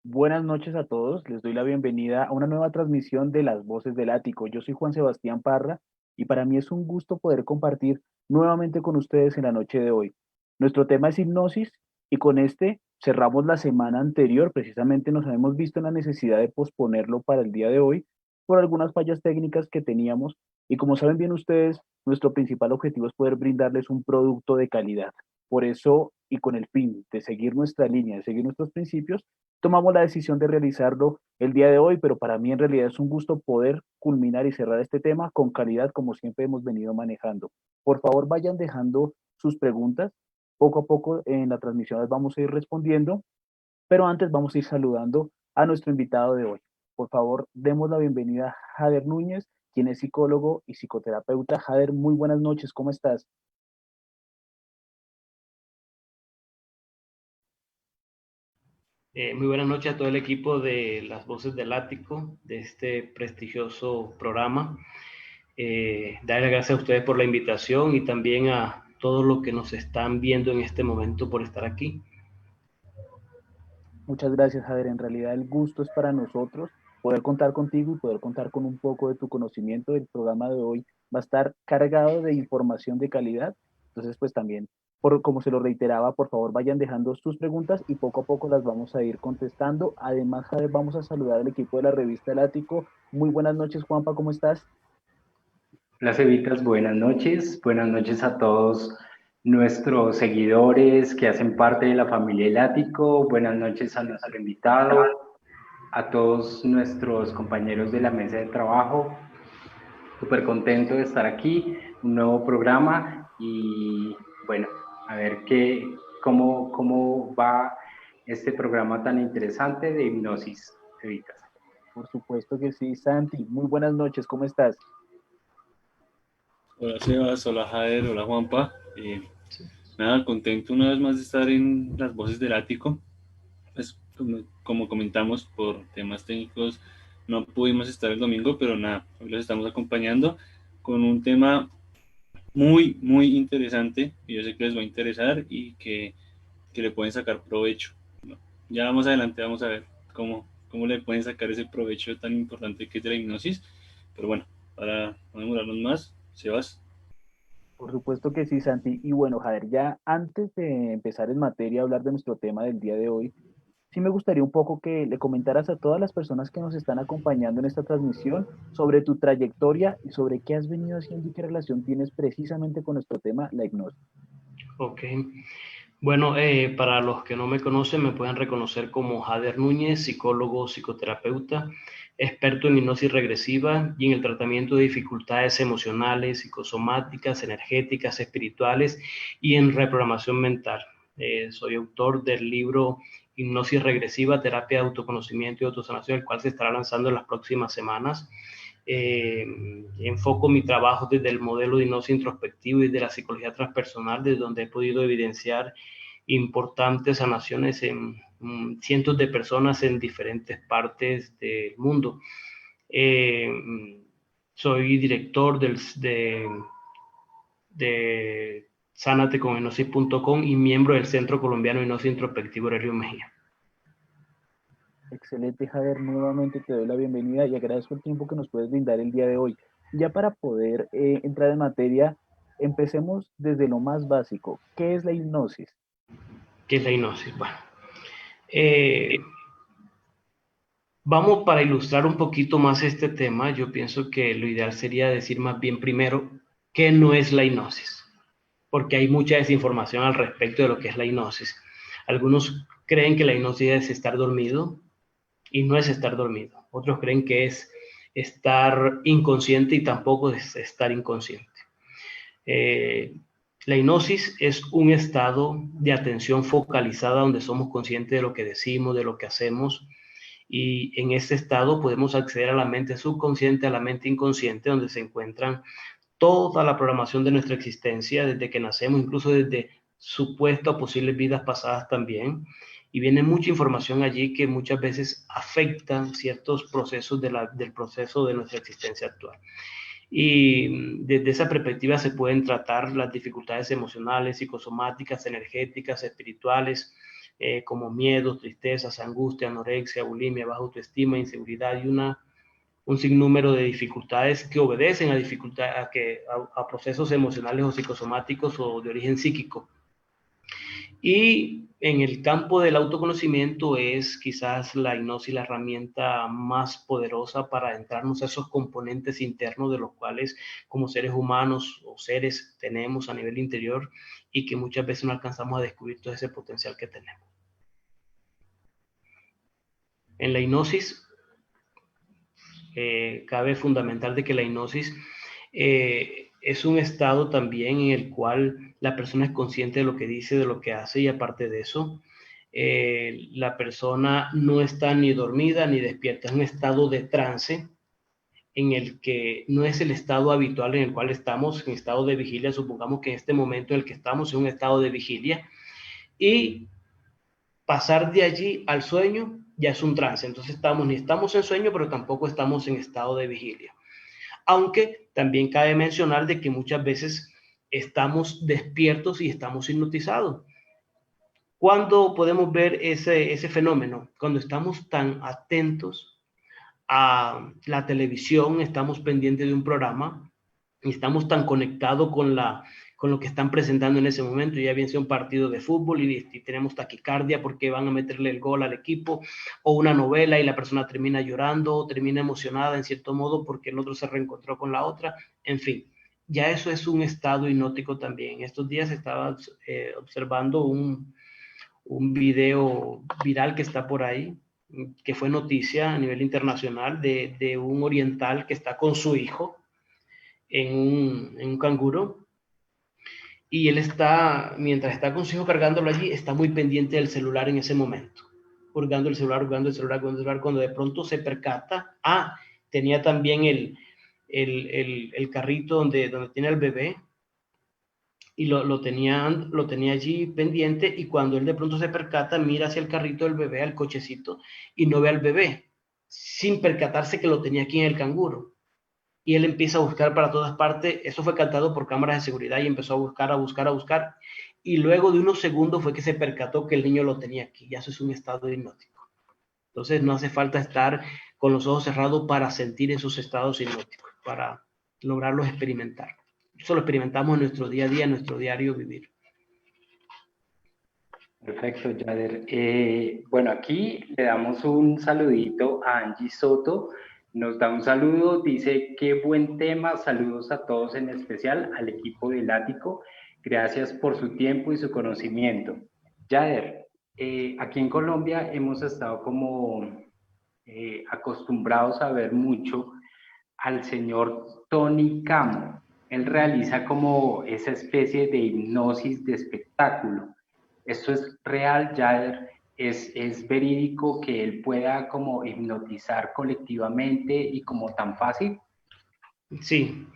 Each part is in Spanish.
Buenas noches a todos, les doy la bienvenida a una nueva transmisión de Las Voces del Ático. Yo soy Juan Sebastián Parra y para mí es un gusto poder compartir nuevamente con ustedes en la noche de hoy. Nuestro tema es hipnosis y con este cerramos la semana anterior. Precisamente nos habíamos visto en la necesidad de posponerlo para el día de hoy por algunas fallas técnicas que teníamos y como saben bien ustedes, nuestro principal objetivo es poder brindarles un producto de calidad. Por eso y con el fin de seguir nuestra línea, de seguir nuestros principios, tomamos la decisión de realizarlo el día de hoy, pero para mí en realidad es un gusto poder culminar y cerrar este tema con calidad como siempre hemos venido manejando. Por favor, vayan dejando sus preguntas. Poco a poco en la transmisión las vamos a ir respondiendo, pero antes vamos a ir saludando a nuestro invitado de hoy. Por favor, demos la bienvenida a Jader Núñez, quien es psicólogo y psicoterapeuta. Jader, muy buenas noches, ¿cómo estás? Muy buenas noches a todo el equipo de Las Voces del Ático, de este prestigioso programa. Darles gracias a ustedes por la invitación y también a todos los que nos están viendo en este momento por estar aquí. Muchas gracias, Javier. En realidad el gusto es para nosotros poder contar contigo y poder contar con un poco de tu conocimiento. El programa de hoy va a estar cargado de información de calidad. Entonces, pues también, como se lo reiteraba, por favor vayan dejando sus preguntas y poco a poco las vamos a ir contestando. Además, Javier, vamos a saludar al equipo de la revista El Ático. Muy buenas noches, Juanpa, ¿cómo estás? Hola Cevitas, buenas noches a todos nuestros seguidores que hacen parte de la familia El Ático, buenas noches a nuestro invitado, a todos nuestros compañeros de la mesa de trabajo, súper contento de estar aquí, un nuevo programa y bueno, a ver cómo va este programa tan interesante de hipnosis, Cevitas. Por supuesto que sí, Santi. Muy buenas noches, ¿cómo estás? Hola Sebas, hola Jader, hola Juanpa. Nada, contento una vez más de estar en las voces del ático. Pues como comentamos, por temas técnicos no pudimos estar el domingo, pero nada, hoy los estamos acompañando con un tema muy interesante y yo sé que les va a interesar y que le pueden sacar provecho. ¿No? Ya más adelante vamos a ver cómo le pueden sacar ese provecho tan importante que es de la hipnosis. Pero bueno, para no demorarnos más, Sebas. Por supuesto que sí, Santi. Y bueno, Javier, ya antes de empezar en materia a hablar de nuestro tema del día de hoy, sí me gustaría un poco que le comentaras a todas las personas que nos están acompañando en esta transmisión sobre tu trayectoria y sobre qué has venido haciendo y qué relación tienes precisamente con nuestro tema, la hipnosis. Ok. Bueno, para los que no me conocen, me pueden reconocer como Jader Núñez, psicólogo, psicoterapeuta, experto en hipnosis regresiva y en el tratamiento de dificultades emocionales, psicosomáticas, energéticas, espirituales y en reprogramación mental. Soy autor del libro Hipnosis Regresiva, Terapia de Autoconocimiento y Autosanación, el cual se estará lanzando en las próximas semanas. Enfoco mi trabajo desde el modelo de hipnosis introspectivo y de la psicología transpersonal, desde donde he podido evidenciar importantes sanaciones en cientos de personas en diferentes partes del mundo. Soy director de sanateconhipnosis.com y miembro del Centro Colombiano de Hipnosis Introspectivo Aurelio Mejía. Excelente, Javier. Nuevamente te doy la bienvenida y agradezco el tiempo que nos puedes brindar el día de hoy. Ya para poder entrar en materia, empecemos desde lo más básico. ¿Qué es la hipnosis? ¿Qué es la hipnosis? Bueno, eh, vamos para ilustrar un poquito más este tema. Yo pienso que lo ideal sería decir más bien primero qué no es la hipnosis, porque hay mucha desinformación al respecto de lo que es la hipnosis. Algunos creen que la hipnosis es estar dormido y no es estar dormido. Otros creen que es estar inconsciente y tampoco es estar inconsciente. Eh, la hipnosis es un estado de atención focalizada donde somos conscientes de lo que decimos, de lo que hacemos, y en ese estado podemos acceder a la mente subconsciente, a la mente inconsciente, donde se encuentran toda la programación de nuestra existencia desde que nacemos, incluso desde supuestas posibles vidas pasadas también. Y viene mucha información allí que muchas veces afectan ciertos procesos del proceso de nuestra existencia actual. Y desde esa perspectiva se pueden tratar las dificultades emocionales, psicosomáticas, energéticas, espirituales, como miedo, tristezas, angustia, anorexia, bulimia, baja autoestima, inseguridad y un sinnúmero de dificultades que obedecen a procesos emocionales o psicosomáticos o de origen psíquico. Y en el campo del autoconocimiento es quizás la hipnosis la herramienta más poderosa para adentrarnos a esos componentes internos de los cuales como seres humanos o seres tenemos a nivel interior y que muchas veces no alcanzamos a descubrir todo ese potencial que tenemos. En la hipnosis, cabe fundamental de que la hipnosis es un estado también en el cual la persona es consciente de lo que dice, de lo que hace, y aparte de eso, la persona no está ni dormida ni despierta, es un estado de trance en el que no es el estado habitual en el cual estamos, en estado de vigilia. Supongamos que en este momento en el que estamos es un estado de vigilia, y pasar de allí al sueño ya es un trance. Entonces ni estamos en sueño, pero tampoco estamos en estado de vigilia. Aunque también cabe mencionar de que muchas veces estamos despiertos y estamos hipnotizados. ¿Cuándo podemos ver ese fenómeno? Cuando estamos tan atentos a la televisión, estamos pendientes de un programa y estamos tan conectados con lo que están presentando en ese momento, ya bien sea un partido de fútbol y tenemos taquicardia porque van a meterle el gol al equipo, o una novela y la persona termina llorando o termina emocionada en cierto modo porque el otro se reencontró con la otra. En fin, ya eso es un estado hipnótico también. Estos días estaba observando un video viral que está por ahí, que fue noticia a nivel internacional, de un oriental que está con su hijo en un canguro, y él mientras está con su hijo cargándolo allí, está muy pendiente del celular en ese momento, hurgando el celular, cuando de pronto se percata, tenía también el carrito donde tiene el bebé, y lo tenía allí pendiente, y cuando él de pronto se percata, mira hacia el carrito del bebé, al cochecito, y no ve al bebé, sin percatarse que lo tenía aquí en el canguro. Y él empieza a buscar para todas partes. Eso fue captado por cámaras de seguridad y empezó a buscar. Y luego de unos segundos fue que se percató que el niño lo tenía aquí. Ya eso es un estado hipnótico. Entonces no hace falta estar con los ojos cerrados para sentir esos estados hipnóticos, para lograrlos experimentar. Eso lo experimentamos en nuestro día a día, en nuestro diario vivir. Perfecto, Yader. Bueno, aquí le damos un saludito a Angie Soto. Nos da un saludo, dice: qué buen tema, saludos a todos, en especial al equipo del Ático. Gracias por su tiempo y su conocimiento. Yader, aquí en Colombia hemos estado como acostumbrados a ver mucho al señor Tony Camo. Él realiza como esa especie de hipnosis de espectáculo. ¿Esto es real, Yader? ¿Es verídico que él pueda como hipnotizar colectivamente y como tan fácil? Sí,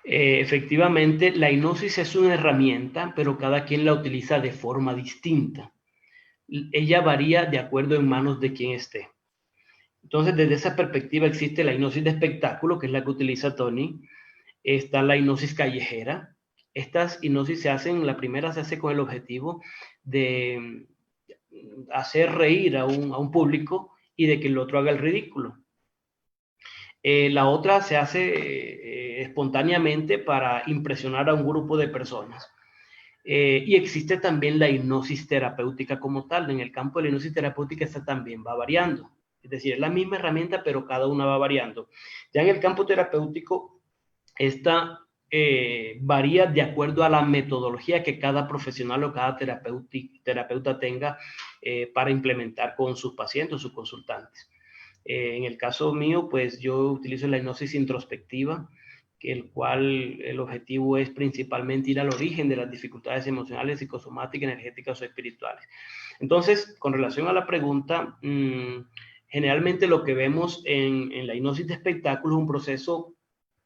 efectivamente, la hipnosis es una herramienta, pero cada quien la utiliza de forma distinta. Ella varía de acuerdo en manos de quien esté. Entonces, desde esa perspectiva existe la hipnosis de espectáculo, que es la que utiliza Tony. Está la hipnosis callejera. Estas hipnosis la primera se hace con el objetivo de hacer reír a un público y de que el otro haga el ridículo. La otra se hace espontáneamente para impresionar a un grupo de personas. Y existe también la hipnosis terapéutica como tal. En el campo de la hipnosis terapéutica esta también va variando. Es decir, es la misma herramienta, pero cada una va variando. Ya en el campo terapéutico, esta varía de acuerdo a la metodología que cada profesional o cada terapeuta tenga para implementar con sus pacientes o sus consultantes. En el caso mío, pues yo utilizo la hipnosis introspectiva, el cual el objetivo es principalmente ir al origen de las dificultades emocionales, psicosomáticas, energéticas o espirituales. Entonces, con relación a la pregunta, generalmente lo que vemos en la hipnosis de espectáculo es un proceso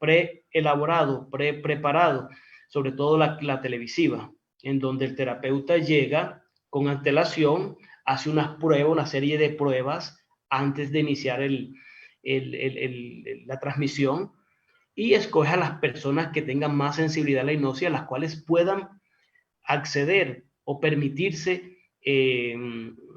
preelaborado, preparado, sobre todo la televisiva, en donde el terapeuta llega con antelación, hace una serie de pruebas antes de iniciar la transmisión, y escoge a las personas que tengan más sensibilidad a la hipnosis, a las cuales puedan acceder o permitirse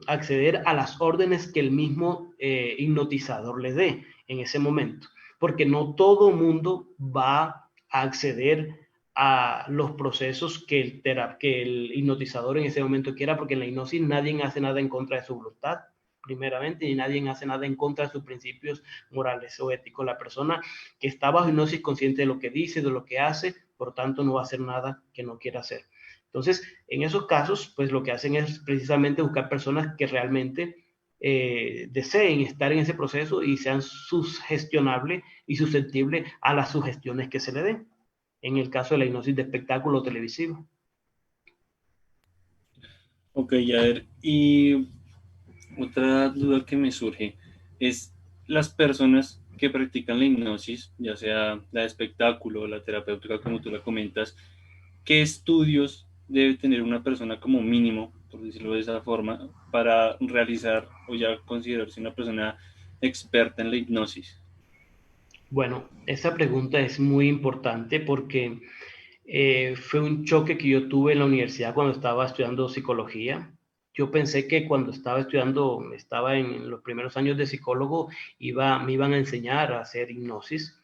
acceder a las órdenes que el mismo hipnotizador le dé en ese momento, porque no todo mundo va a acceder a los procesos que el hipnotizador en ese momento quiera, porque en la hipnosis nadie hace nada en contra de su voluntad, primeramente, y nadie hace nada en contra de sus principios morales o éticos. La persona que está bajo hipnosis consciente de lo que dice, de lo que hace, por tanto no va a hacer nada que no quiera hacer. Entonces, en esos casos, pues lo que hacen es precisamente buscar personas que realmente deseen estar en ese proceso y sean sugestionables y susceptibles a las sugestiones que se le den, en el caso de la hipnosis de espectáculo televisivo. Ok, Yader. Y otra duda que me surge es las personas que practican la hipnosis, ya sea la de espectáculo o la terapéutica como tú la comentas, ¿qué estudios debe tener una persona como mínimo, por decirlo de esa forma, para realizar o ya considerarse una persona experta en la hipnosis? Bueno, esa pregunta es muy importante porque fue un choque que yo tuve en la universidad cuando estaba estudiando psicología. Yo pensé que cuando estaba en los primeros años de psicólogo, me iban a enseñar a hacer hipnosis.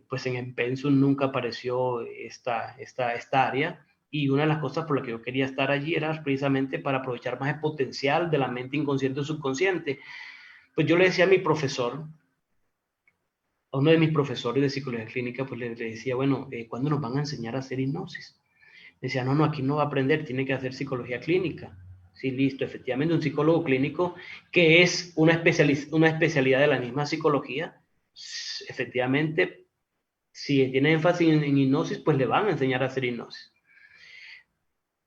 Pues en el pensum nunca apareció esta área. Y una de las cosas por las que yo quería estar allí era precisamente para aprovechar más el potencial de la mente inconsciente o subconsciente. Pues yo le decía a mi profesor, a uno de mis profesores de psicología clínica, pues le decía, bueno, ¿cuándo nos van a enseñar a hacer hipnosis? Decía, no, aquí no va a aprender, tiene que hacer psicología clínica. Sí, listo, efectivamente, un psicólogo clínico que es una especialidad de la misma psicología, efectivamente, si tiene énfasis en hipnosis, pues le van a enseñar a hacer hipnosis.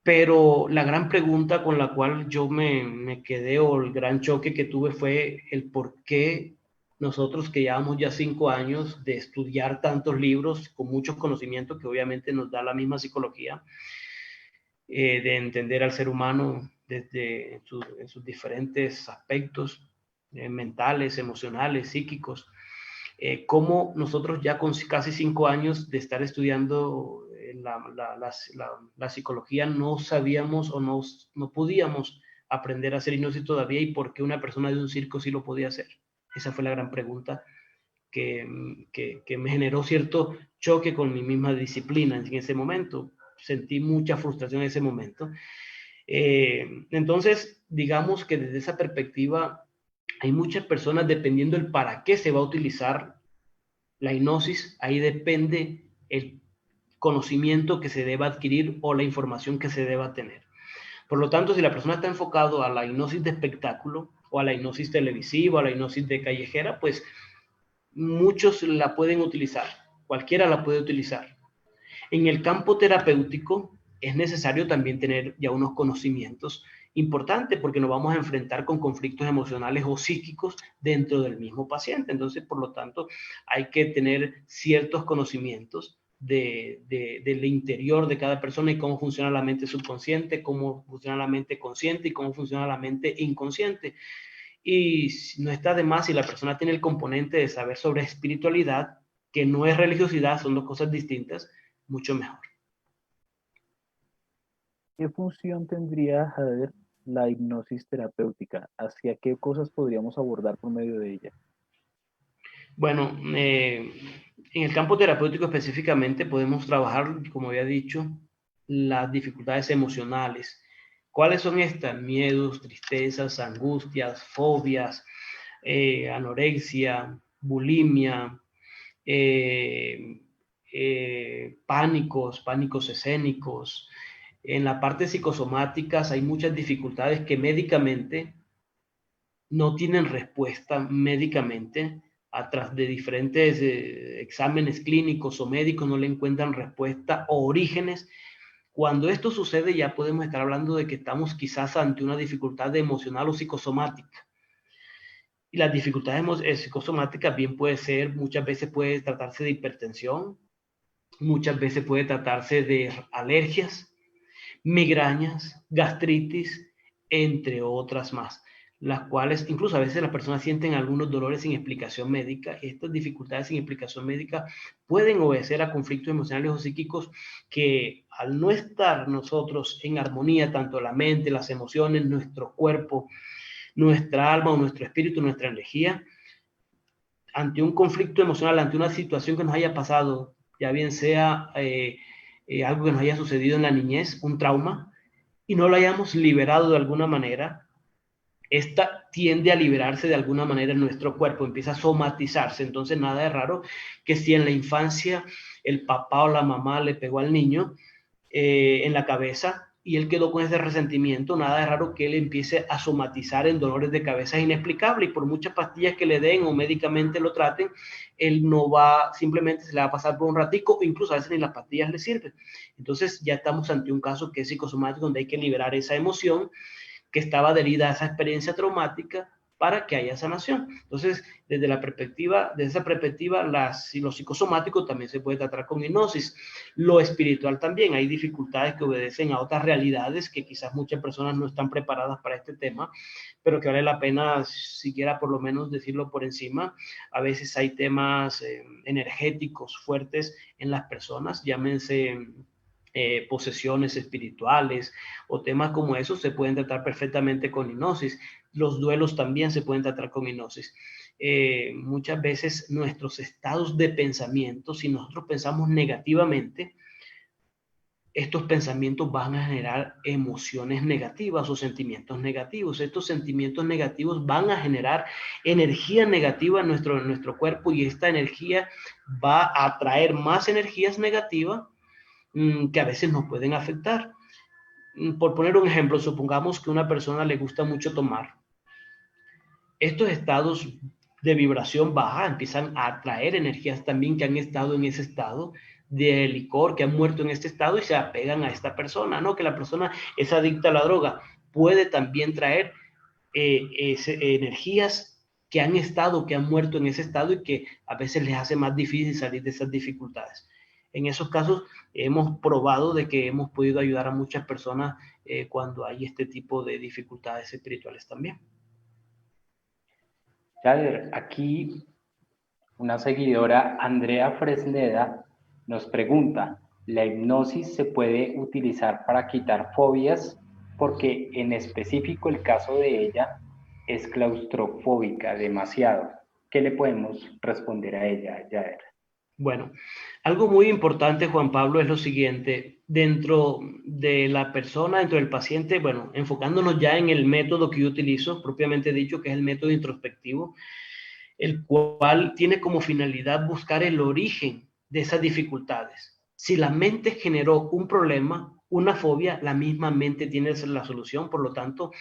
Pero la gran pregunta con la cual yo me quedé, o el gran choque que tuve, fue el por qué nosotros que llevamos ya 5 años de estudiar tantos libros con muchos conocimientos que obviamente nos da la misma psicología, de entender al ser humano desde en sus diferentes aspectos mentales, emocionales, psíquicos, cómo nosotros ya con casi 5 años de estar estudiando la psicología no sabíamos o no podíamos aprender a hacer hipnosis todavía, y por qué una persona de un circo sí lo podía hacer. Esa fue la gran pregunta que me generó cierto choque con mi misma disciplina en ese momento. Sentí mucha frustración en ese momento. Entonces, digamos que desde esa perspectiva hay muchas personas, dependiendo del para qué se va a utilizar la hipnosis, ahí depende el conocimiento que se deba adquirir o la información que se deba tener. Por lo tanto, si la persona está enfocado a la hipnosis de espectáculo o a la hipnosis televisiva, a la hipnosis de callejera, pues muchos la pueden utilizar, cualquiera la puede utilizar. En el campo terapéutico es necesario también tener ya unos conocimientos importantes, porque nos vamos a enfrentar con conflictos emocionales o psíquicos dentro del mismo paciente. Entonces, por lo tanto, hay que tener ciertos conocimientos del interior de cada persona y cómo funciona la mente subconsciente, cómo funciona la mente consciente y cómo funciona la mente inconsciente. Y no está de más, si la persona tiene el componente de saber sobre espiritualidad, que no es religiosidad, son dos cosas distintas, mucho mejor. ¿Qué función tendría, Jader, la hipnosis terapéutica? ¿Hacia qué cosas podríamos abordar por medio de ella? Bueno, en el campo terapéutico específicamente podemos trabajar, como había dicho, las dificultades emocionales. ¿Cuáles son estas? Miedos, tristezas, angustias, fobias, anorexia, bulimia, pánicos escénicos. En la parte psicosomáticas hay muchas dificultades que médicamente no tienen respuesta médicamente, atrás de diferentes exámenes clínicos o médicos no le encuentran respuesta o orígenes. Cuando esto sucede, ya podemos estar hablando de que estamos quizás ante una dificultad emocional o psicosomática. Y las dificultades psicosomáticas bien puede ser, muchas veces puede tratarse de hipertensión, muchas veces puede tratarse de alergias, migrañas, gastritis, entre otras más. las cuales incluso a veces las personas sienten algunos dolores sin explicación médica. Estas dificultades sin explicación médica pueden obedecer a conflictos emocionales o psíquicos que, al no estar nosotros en armonía, tanto la mente, las emociones, nuestro cuerpo, nuestra alma o nuestro espíritu, nuestra energía, ante un conflicto emocional, ante una situación que nos haya pasado, ya bien sea algo que nos haya sucedido en la niñez, un trauma, y no lo hayamos liberado de alguna manera, esta tiende a liberarse de alguna manera en nuestro cuerpo, empieza a somatizarse. Entonces nada de raro que si en la infancia el papá o la mamá le pegó al niño en la cabeza y él quedó con ese resentimiento, nada de raro que él empiece a somatizar en dolores de cabeza inexplicables, y por muchas pastillas que le den o médicamente lo traten, él no va, simplemente se le va a pasar por un ratico, o incluso a veces ni las pastillas le sirven. Entonces ya estamos ante un caso que es psicosomático, donde hay que liberar esa emoción que estaba adherida a esa experiencia traumática para que haya sanación. Entonces, desde esa perspectiva, lo psicosomático también se puede tratar con hipnosis. Lo espiritual también, hay dificultades que obedecen a otras realidades que quizás muchas personas no están preparadas para este tema, pero que vale la pena siquiera por lo menos decirlo por encima. A veces hay temas energéticos fuertes en las personas, llámense posesiones espirituales o temas como esos, se pueden tratar perfectamente con hipnosis. Los duelos también se pueden tratar con hipnosis. Muchas veces nuestros estados de pensamiento, si nosotros pensamos negativamente, estos pensamientos van a generar emociones negativas o sentimientos negativos. Estos sentimientos negativos van a generar energía negativa en nuestro cuerpo, y esta energía va a atraer más energías negativas que a veces nos pueden afectar. Por poner un ejemplo, supongamos que a una persona le gusta mucho tomar. Estos estados de vibración baja empiezan a atraer energías también que han estado en ese estado de licor, que han muerto en este estado, y se apegan a esta persona, ¿no? Que la persona es adicta a la droga. Puede también traer energías que han estado, que han muerto en ese estado, y que a veces les hace más difícil salir de esas dificultades. En esos casos hemos probado de que hemos podido ayudar a muchas personas cuando hay este tipo de dificultades espirituales también. Yader, aquí una seguidora, Andrea Fresneda, nos pregunta, ¿la hipnosis se puede utilizar para quitar fobias? Porque en específico el caso de ella es claustrofóbica demasiado. ¿Qué le podemos responder a ella, Yader? Bueno, algo muy importante, Juan Pablo, es lo siguiente. Dentro de la persona, dentro del paciente, bueno, enfocándonos ya en el método que yo utilizo, propiamente dicho, que es el método introspectivo, el cual tiene como finalidad buscar el origen de esas dificultades. Si la mente generó un problema, una fobia, la misma mente tiene la solución. Por lo tanto,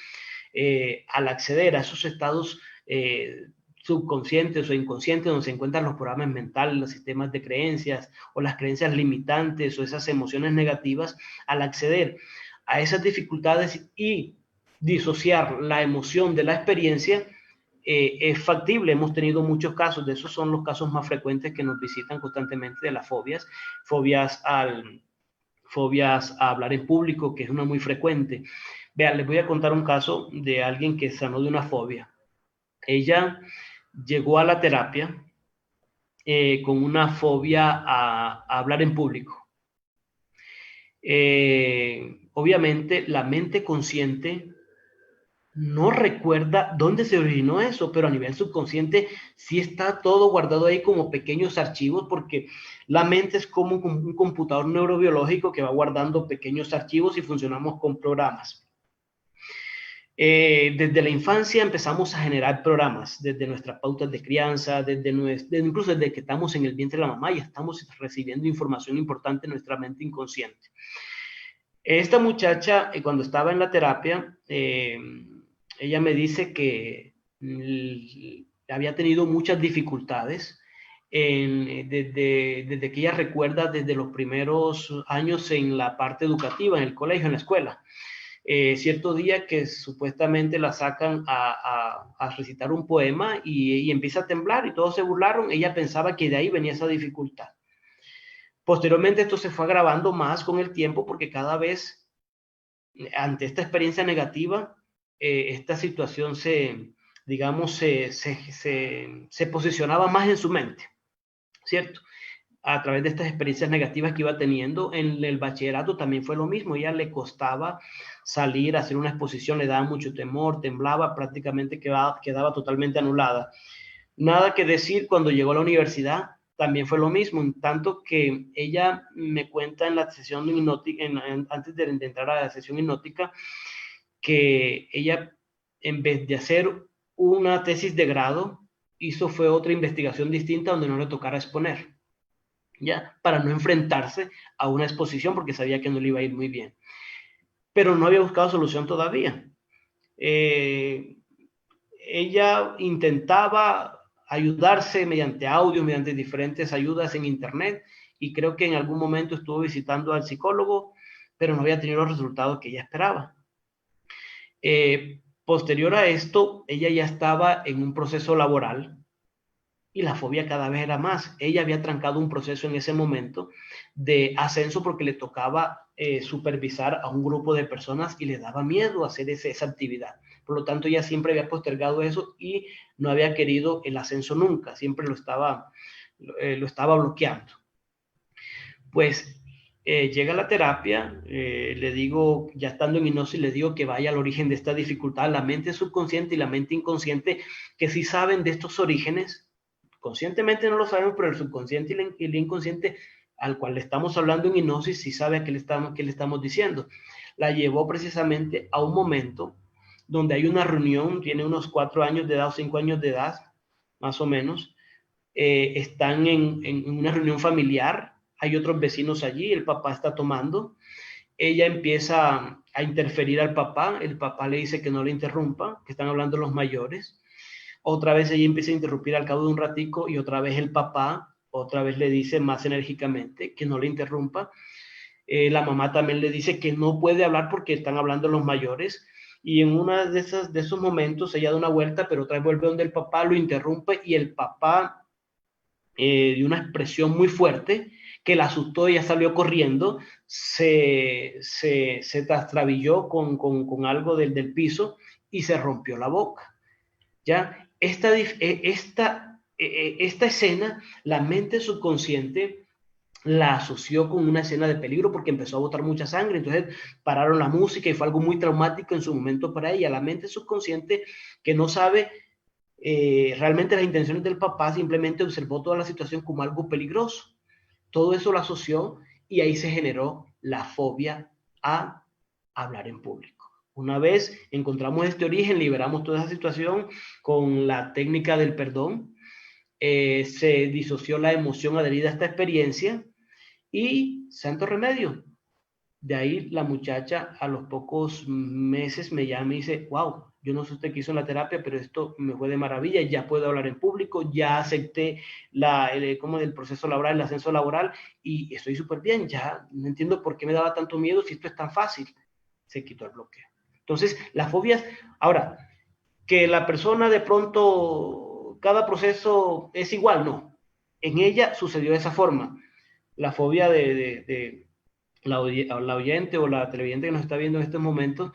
al acceder a esos estados subconscientes o inconscientes, donde se encuentran los programas mentales, los sistemas de creencias o las creencias limitantes o esas emociones negativas, al acceder a esas dificultades y disociar la emoción de la experiencia, es factible. Hemos tenido muchos casos, de esos son los casos más frecuentes que nos visitan constantemente, de las fobias, fobias a hablar en público, que es una muy frecuente. Vean, les voy a contar un caso de alguien que sanó de una fobia. Ella llegó a la terapia con una fobia a hablar en público. Obviamente la mente consciente no recuerda dónde se originó eso, pero a nivel subconsciente sí está todo guardado ahí como pequeños archivos, porque la mente es como un computador neurobiológico que va guardando pequeños archivos y funcionamos con programas. Desde la infancia empezamos a generar programas, desde nuestras pautas de crianza, incluso desde que estamos en el vientre de la mamá, ya estamos recibiendo información importante en nuestra mente inconsciente. Esta muchacha, cuando estaba en la terapia, ella me dice que había tenido muchas dificultades desde que ella recuerda, desde los primeros años en la parte educativa, en el colegio, en la escuela. Cierto día que supuestamente la sacan a recitar un poema y empieza a temblar y todos se burlaron. Ella pensaba que de ahí venía esa dificultad. Posteriormente esto se fue agravando más con el tiempo, porque cada vez ante esta experiencia negativa esta situación digamos, se posicionaba más en su mente, ¿cierto? A través de estas experiencias negativas que iba teniendo. En el bachillerato también fue lo mismo, ella le costaba salir a hacer una exposición, le daba mucho temor, temblaba, prácticamente quedaba totalmente anulada. Nada que decir cuando llegó a la universidad, también fue lo mismo, en tanto que ella me cuenta en la sesión hipnótica, antes de entrar a la sesión hipnótica, que ella, en vez de hacer una tesis de grado, fue otra investigación distinta donde no le tocara exponer, ya, para no enfrentarse a una exposición porque sabía que no le iba a ir muy bien. Pero no había buscado solución todavía. Ella intentaba ayudarse mediante audio, mediante diferentes ayudas en internet, y creo que en algún momento estuvo visitando al psicólogo, pero no había tenido los resultados que ella esperaba. Posterior a esto, ella ya estaba en un proceso laboral y la fobia cada vez era más. Ella había trancado un proceso en ese momento de ascenso porque le tocaba supervisar a un grupo de personas y le daba miedo hacer esa actividad. Por lo tanto, ella siempre había postergado eso y no había querido el ascenso nunca, siempre lo estaba bloqueando. Pues llega la terapia, le digo, ya estando en hipnosis, le digo que vaya al origen de esta dificultad, la mente subconsciente y la mente inconsciente, que sí saben de estos orígenes. Conscientemente no lo sabemos, pero el subconsciente y el inconsciente al cual le estamos hablando en hipnosis sí sabe a qué le estamos diciendo. La llevó precisamente a un momento donde hay una reunión, tiene unos 4 años de edad o 5 años de edad, más o menos. Están en una reunión familiar, hay otros vecinos allí, el papá está tomando, ella empieza a interferir al papá, el papá le dice que no le interrumpa, que están hablando los mayores. Otra vez ella empieza a interrumpir al cabo de un ratico y otra vez el papá, otra vez le dice más enérgicamente que no le interrumpa. La mamá también le dice que no puede hablar porque están hablando los mayores. Y en uno de esos momentos ella da una vuelta, pero otra vez vuelve donde el papá, lo interrumpe y el papá, de una expresión muy fuerte, que la asustó, ella salió corriendo, se trastabilló con algo del piso y se rompió la boca. ¿Ya? Esta escena, la mente subconsciente la asoció con una escena de peligro porque empezó a botar mucha sangre, entonces pararon la música y fue algo muy traumático en su momento para ella. La mente subconsciente, que no sabe realmente las intenciones del papá, simplemente observó toda la situación como algo peligroso. Todo eso lo asoció y ahí se generó la fobia a hablar en público. Una vez encontramos este origen, liberamos toda esa situación con la técnica del perdón, se disoció la emoción adherida a esta experiencia y santo remedio. De ahí la muchacha a los pocos meses me llama y dice, wow, yo no sé usted qué hizo en la terapia, pero esto me fue de maravilla, ya puedo hablar en público, ya acepté el proceso laboral, el ascenso laboral y estoy súper bien, ya no entiendo por qué me daba tanto miedo si esto es tan fácil. Se quitó el bloqueo. Entonces, las fobias, ahora, que la persona de pronto, cada proceso es igual, no. En ella sucedió de esa forma. La fobia de la oyente o la televidente que nos está viendo en estos momentos,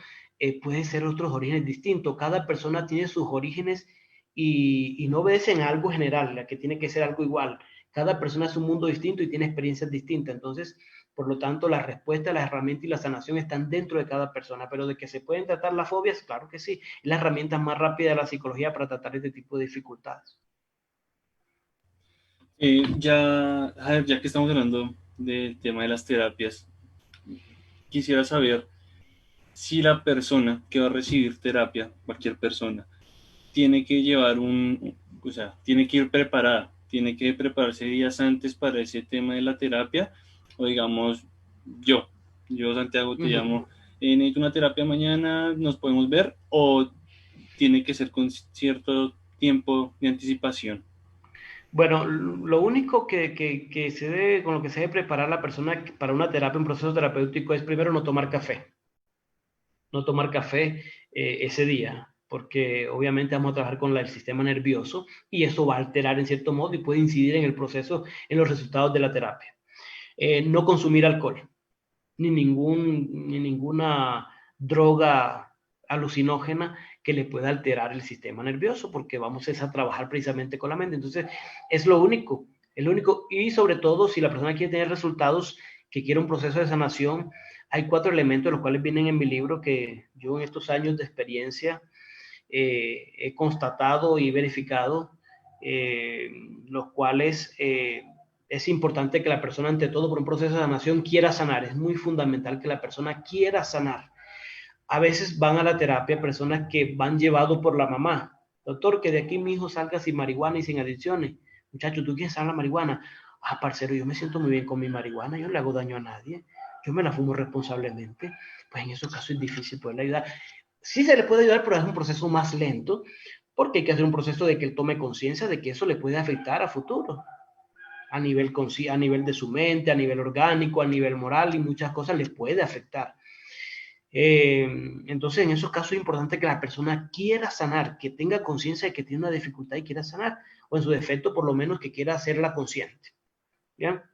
puede ser otros orígenes distintos. Cada persona tiene sus orígenes y no obedecen a algo general, la que tiene que ser algo igual. Cada persona es un mundo distinto y tiene experiencias distintas. Entonces, por lo tanto, la respuesta, las herramientas y la sanación están dentro de cada persona. Pero de que se pueden tratar las fobias, claro que sí. Es la herramienta más rápida de la psicología para tratar este tipo de dificultades. Ya que estamos hablando del tema de las terapias, quisiera saber si la persona que va a recibir terapia, cualquier persona, tiene que llevar tiene que ir preparada, tiene que prepararse días antes para ese tema de la terapia, o digamos, yo Santiago, te llamo, necesito una terapia mañana, nos podemos ver, o tiene que ser con cierto tiempo de anticipación. Bueno, lo único con lo que se debe preparar la persona para una terapia, un proceso terapéutico, es primero no tomar café. No tomar café ese día, porque obviamente vamos a trabajar con el sistema nervioso y eso va a alterar en cierto modo y puede incidir en el proceso, en los resultados de la terapia. No consumir alcohol, ni ninguna droga alucinógena que le pueda alterar el sistema nervioso, porque vamos a trabajar precisamente con la mente. Entonces, es lo único, y sobre todo, si la persona quiere tener resultados, que quiere un proceso de sanación, hay 4 elementos, los cuales vienen en mi libro, que yo en estos años de experiencia he constatado y verificado, los cuales es importante que la persona, ante todo, por un proceso de sanación, quiera sanar. Es muy fundamental que la persona quiera sanar. A veces van a la terapia personas que van llevados por la mamá. Doctor, que de aquí mi hijo salga sin marihuana y sin adicciones. Muchacho, ¿tú quieres sanar la marihuana? Ah, parcero, yo me siento muy bien con mi marihuana, yo no le hago daño a nadie, yo me la fumo responsablemente. Pues en esos casos es difícil poderle ayudar. Sí se le puede ayudar, pero es un proceso más lento, porque hay que hacer un proceso de que él tome conciencia de que eso le puede afectar a futuro, a nivel de su mente, a nivel orgánico, a nivel moral, y muchas cosas le puede afectar. Entonces, en esos casos es importante que la persona quiera sanar, que tenga conciencia de que tiene una dificultad y quiera sanar, o en su defecto, por lo menos, que quiera hacerla consciente. ¿Ya?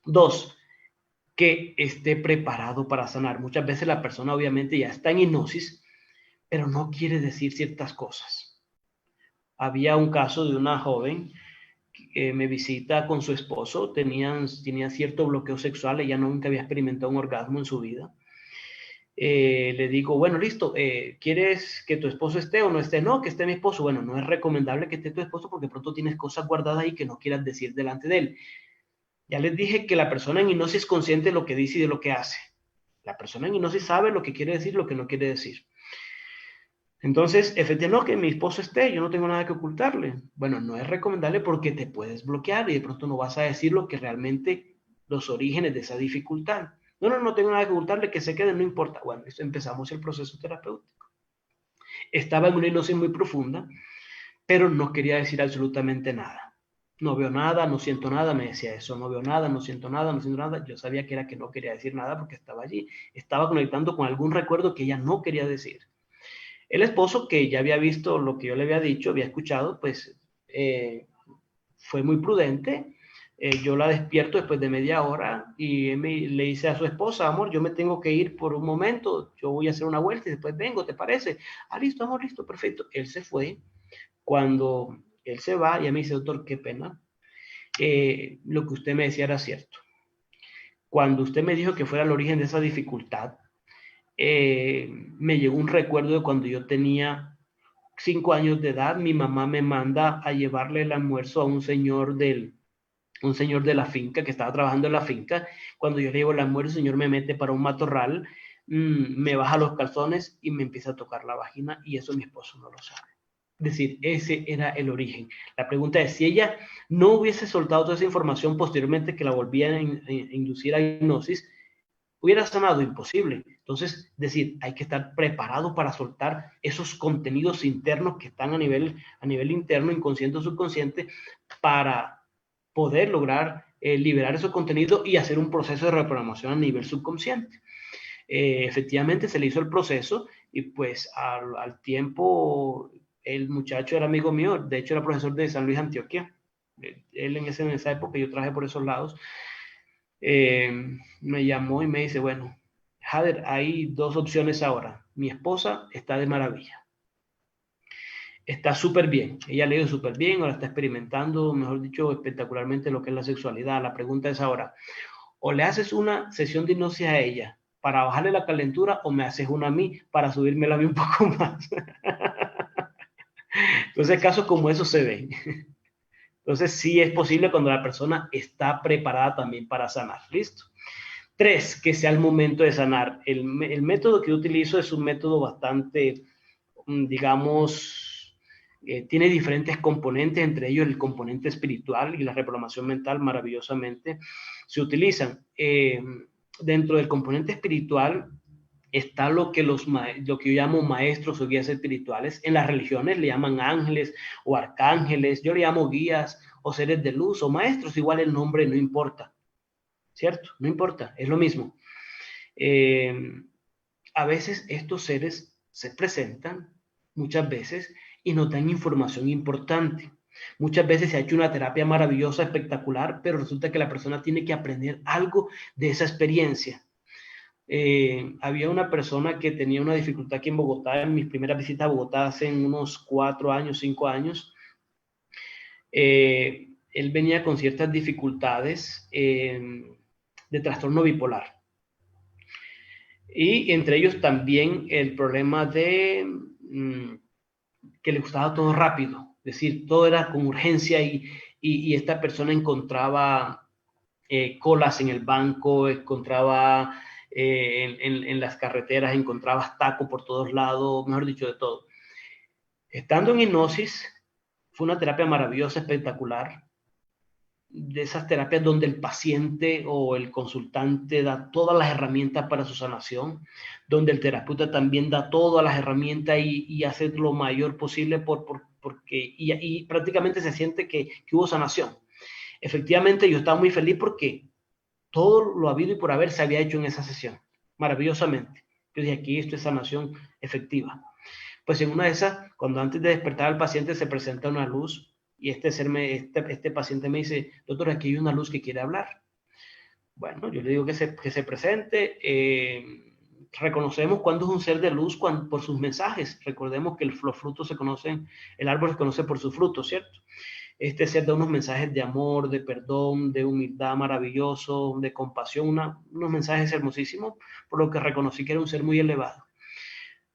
2, que esté preparado para sanar. Muchas veces la persona obviamente ya está en hipnosis, pero no quiere decir ciertas cosas. Había un caso de una joven que me visita con su esposo, tenía cierto bloqueo sexual, ella nunca había experimentado un orgasmo en su vida. Le digo, bueno, listo, ¿quieres que tu esposo esté o no esté? No, que esté mi esposo. Bueno, no es recomendable que esté tu esposo porque pronto tienes cosas guardadas ahí que no quieras decir delante de él. Ya les dije que la persona en hipnosis es consciente de lo que dice y de lo que hace. La persona en hipnosis sabe lo que quiere decir y lo que no quiere decir. Entonces, efectivamente, no, que mi esposo esté, yo no tengo nada que ocultarle. Bueno, no es recomendable porque te puedes bloquear y de pronto no vas a decir lo que realmente los orígenes de esa dificultad. No tengo nada que ocultarle, que se quede, no importa. Bueno, empezamos el proceso terapéutico. Estaba en una hipnosis muy profunda, pero no quería decir absolutamente nada. No veo nada, no siento nada, me decía eso, no veo nada, no siento nada, no siento nada. Yo sabía que era que no quería decir nada porque estaba allí. Estaba conectando con algún recuerdo que ella no quería decir. El esposo, que ya había visto lo que yo le había dicho, había escuchado, pues fue muy prudente. Yo la despierto después de media hora y le dice a su esposa, amor, yo me tengo que ir por un momento, yo voy a hacer una vuelta y después vengo, ¿te parece? Ah, listo, amor, listo, perfecto. Él se fue. Cuando él se va, ella me dice, doctor, qué pena. Lo que usted me decía era cierto. Cuando usted me dijo que fuera el origen de esa dificultad, me llegó un recuerdo de cuando yo tenía 5 años de edad. Mi mamá me manda a llevarle el almuerzo a un señor de la finca que estaba trabajando en la finca. Cuando yo le llevo el almuerzo, el señor me mete para un matorral, me baja los calzones y me empieza a tocar la vagina, y eso mi esposo no lo sabe. Es decir, ese era el origen. La pregunta es, si ella no hubiese soltado toda esa información posteriormente, que la volvía a inducir a hipnosis, ¿hubiera sanado? Imposible. Entonces, decir, hay que estar preparado para soltar esos contenidos internos que están a nivel interno, inconsciente o subconsciente, para poder lograr liberar esos contenidos y hacer un proceso de reprogramación a nivel subconsciente. Efectivamente se le hizo el proceso y pues al tiempo el muchacho era amigo mío, de hecho era profesor de San Luis, Antioquia. Él en esa época, yo trabajé por esos lados, me llamó y me dice, bueno, Jader, hay 2 opciones ahora. Mi esposa está de maravilla, está súper bien, ella le ha ido súper bien, ahora está experimentando, mejor dicho, espectacularmente lo que es la sexualidad. La pregunta es ahora, o le haces una sesión de hipnosis a ella para bajarle la calentura, o me haces una a mí para subírmela a mí un poco más. Entonces, casos como esos se ven. Entonces, sí es posible cuando la persona está preparada también para sanar. ¿Listo? 3, que sea el momento de sanar. El método que yo utilizo es un método bastante, digamos, tiene diferentes componentes, entre ellos el componente espiritual y la reprogramación mental maravillosamente se utilizan. Dentro del componente espiritual está lo que yo llamo maestros o guías espirituales. En las religiones le llaman ángeles o arcángeles, yo le llamo guías o seres de luz o maestros, igual el nombre no importa, ¿cierto? No importa, es lo mismo. A veces estos seres se presentan, muchas veces, y nos dan información importante. Muchas veces se ha hecho una terapia maravillosa, espectacular, pero resulta que la persona tiene que aprender algo de esa experiencia. había una persona que tenía una dificultad aquí en Bogotá, en mis primeras visitas a Bogotá hace unos 4 años, 5 años. Él venía con ciertas dificultades de trastorno bipolar. Y entre ellos también el problema de que le gustaba todo rápido, es decir, todo era con urgencia y esta persona encontraba colas en el banco, encontraba en las carreteras, encontraba taco por todos lados, mejor dicho, de todo. Estando en hipnosis, fue una terapia maravillosa, espectacular, de esas terapias donde el paciente o el consultante da todas las herramientas para su sanación, donde el terapeuta también da todas las herramientas y hace lo mayor posible y prácticamente se siente que hubo sanación. Efectivamente, yo estaba muy feliz porque todo lo habido y por haber se había hecho en esa sesión, maravillosamente. Yo dije, aquí esto es sanación efectiva. Pues en una de esas, cuando antes de despertar al paciente se presenta una luz y este paciente me dice, doctor, aquí hay una luz que quiere hablar. Bueno, yo le digo que se presente. Reconocemos cuándo es un ser de luz por sus mensajes. Recordemos que los frutos se conocen, el árbol se conoce por sus frutos, ¿cierto? Este ser da unos mensajes de amor, de perdón, de humildad maravilloso, de compasión, unos mensajes hermosísimos, por lo que reconocí que era un ser muy elevado.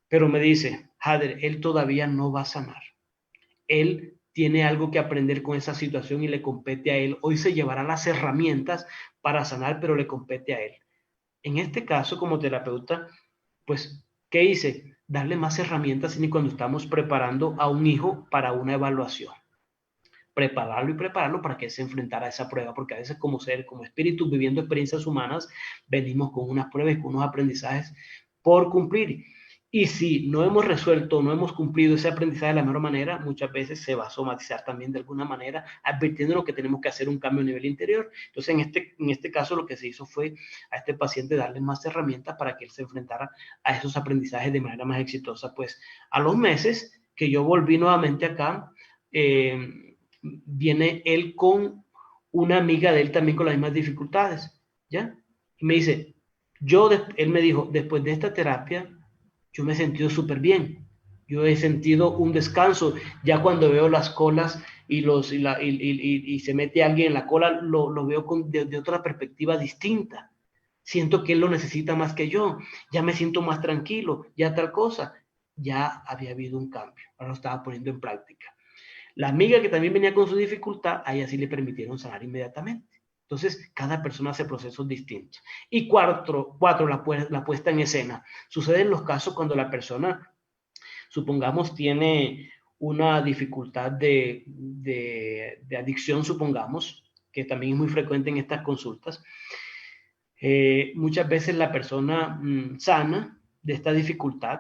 Pero me dice, Jader, él todavía no va a sanar. Él tiene algo que aprender con esa situación y le compete a él. Hoy se llevará las herramientas para sanar, pero le compete a él. En este caso, como terapeuta, pues, ¿qué hice? Darle más herramientas y cuando estamos preparando a un hijo para una evaluación. Prepararlo para que se enfrentara a esa prueba, porque a veces como ser, como espíritus viviendo experiencias humanas, venimos con unas pruebas y con unos aprendizajes por cumplir. Y si no hemos resuelto, no hemos cumplido ese aprendizaje de la mejor manera, muchas veces se va a somatizar también de alguna manera, advirtiéndonos que tenemos que hacer un cambio a nivel interior. Entonces, en este caso, lo que se hizo fue a este paciente darle más herramientas para que él se enfrentara a esos aprendizajes de manera más exitosa. Pues a los meses que yo volví nuevamente acá, viene él con una amiga de él también con las mismas dificultades, ¿ya? Y me dice, él me dijo, después de esta terapia, yo me he sentido súper bien. Yo he sentido un descanso. Ya cuando veo las colas y se mete alguien en la cola, lo veo de otra perspectiva distinta. Siento que él lo necesita más que yo. Ya me siento más tranquilo. Ya tal cosa. Ya había habido un cambio. Ahora lo estaba poniendo en práctica. La amiga que también venía con su dificultad, a ella sí le permitieron sanar inmediatamente. Entonces, cada persona hace procesos distintos. Y cuatro, la puesta en escena. Sucede en los casos cuando la persona, supongamos, tiene una dificultad de adicción, supongamos, que también es muy frecuente en estas consultas. Muchas veces la persona sana de esta dificultad,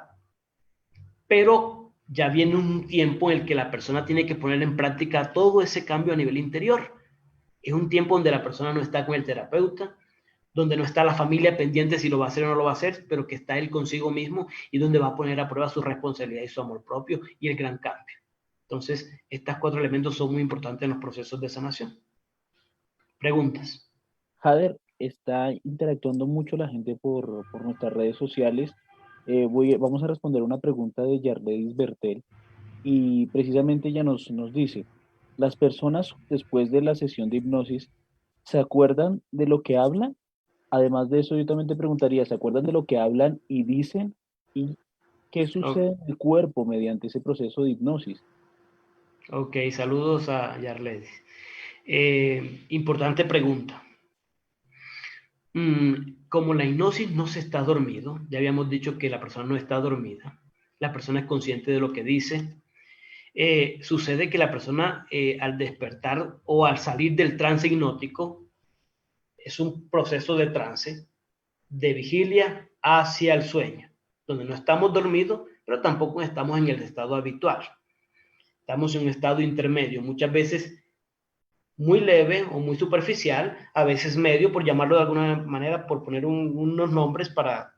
pero ya viene un tiempo en el que la persona tiene que poner en práctica todo ese cambio a nivel interior. Es un tiempo donde la persona no está con el terapeuta, donde no está la familia pendiente si lo va a hacer o no lo va a hacer, pero que está él consigo mismo y donde va a poner a prueba su responsabilidad y su amor propio y el gran cambio. Entonces, estos 4 elementos son muy importantes en los procesos de sanación. Preguntas. Jader, está interactuando mucho la gente por nuestras redes sociales. Vamos a responder una pregunta de Yarledis Bertel y precisamente ella nos dice, ¿las personas después de la sesión de hipnosis se acuerdan de lo que hablan? Además de eso, yo también te preguntaría, ¿se acuerdan de lo que hablan y dicen? ¿Y qué sucede en el cuerpo mediante ese proceso de hipnosis? Ok, saludos a Yarledis. Importante pregunta. Como la hipnosis no se está dormido, ya habíamos dicho que la persona no está dormida, la persona es consciente de lo que dice. Sucede que la persona al despertar o al salir del trance hipnótico, es un proceso de trance, de vigilia hacia el sueño, donde no estamos dormidos, pero tampoco estamos en el estado habitual. Estamos en un estado intermedio, muchas veces muy leve o muy superficial, a veces medio, por llamarlo de alguna manera, por poner unos nombres para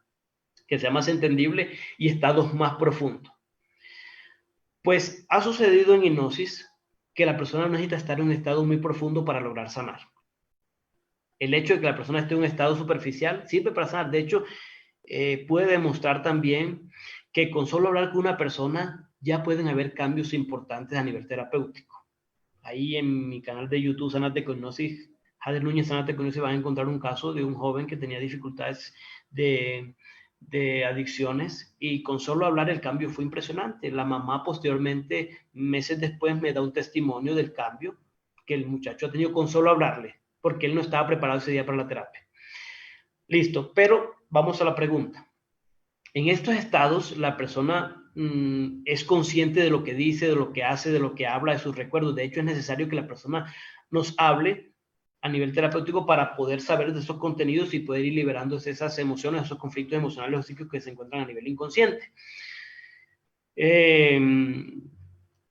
que sea más entendible, y estados más profundos. Pues ha sucedido en hipnosis que la persona necesita estar en un estado muy profundo para lograr sanar. El hecho de que la persona esté en un estado superficial sirve para sanar. De hecho, puede demostrar también que con solo hablar con una persona ya pueden haber cambios importantes a nivel terapéutico. Ahí en mi canal de YouTube, Sánate con Hipnosis, Jader Núñez Sánate con Hipnosis, van a encontrar un caso de un joven que tenía dificultades de adicciones, y con solo hablar el cambio fue impresionante. La mamá posteriormente, meses después, me da un testimonio del cambio que el muchacho ha tenido con solo hablarle, porque él no estaba preparado ese día para la terapia. Listo, pero vamos a la pregunta. En estos estados, la persona es consciente de lo que dice, de lo que hace, de lo que habla, de sus recuerdos. De hecho, es necesario que la persona nos hable a nivel terapéutico para poder saber de esos contenidos y poder ir liberando esas emociones, esos conflictos emocionales o psíquicos que se encuentran a nivel inconsciente.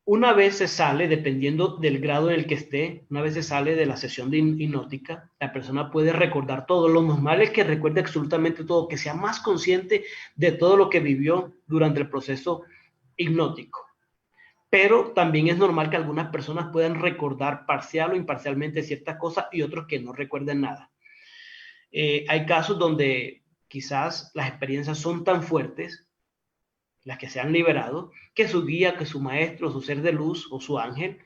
Una vez se sale, dependiendo del grado en el que esté, una vez se sale de la sesión de hipnótica, la persona puede recordar todo. Lo normal es que recuerde absolutamente todo, que sea más consciente de todo lo que vivió durante el proceso hipnótico. Pero también es normal que algunas personas puedan recordar parcial o imparcialmente ciertas cosas y otros que no recuerden nada. Hay casos donde quizás las experiencias son tan fuertes, las que se han liberado, que su guía, que su maestro, su ser de luz o su ángel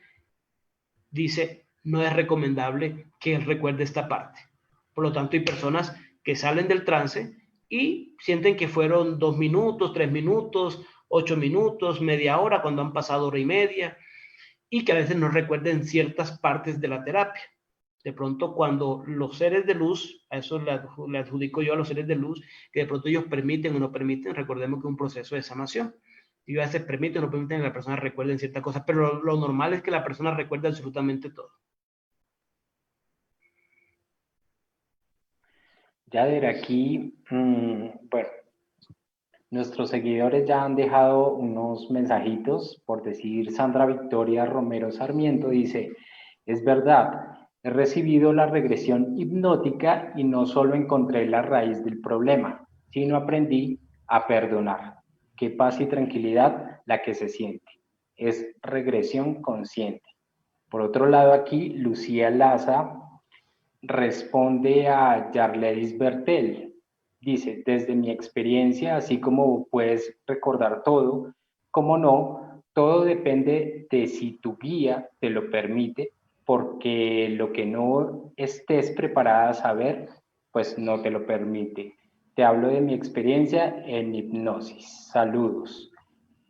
dice, no es recomendable que él recuerde esta parte. Por lo tanto, hay personas que salen del trance y sienten que fueron 2 minutos, 3 minutos, 8 minutos, media hora, cuando han pasado hora y media, y que a veces no recuerden ciertas partes de la terapia. De pronto, cuando los seres de luz, a eso le adjudico yo a los seres de luz, que de pronto ellos permiten o no permiten, recordemos que es un proceso de sanación. Y a veces permiten o no permiten que la persona recuerde ciertas cosas, pero lo normal es que la persona recuerde absolutamente todo. Yader, aquí, bueno, nuestros seguidores ya han dejado unos mensajitos, por decir Sandra Victoria Romero Sarmiento dice, es verdad, he recibido la regresión hipnótica y no solo encontré la raíz del problema, sino aprendí a perdonar. Qué paz y tranquilidad la que se siente. Es regresión consciente. Por otro lado aquí, Lucía Laza responde a Yarledis Bertel. Dice, desde mi experiencia, así como puedes recordar todo, como no, todo depende de si tu guía te lo permite, porque lo que no estés preparada a saber, pues no te lo permite. Te hablo de mi experiencia en hipnosis. Saludos.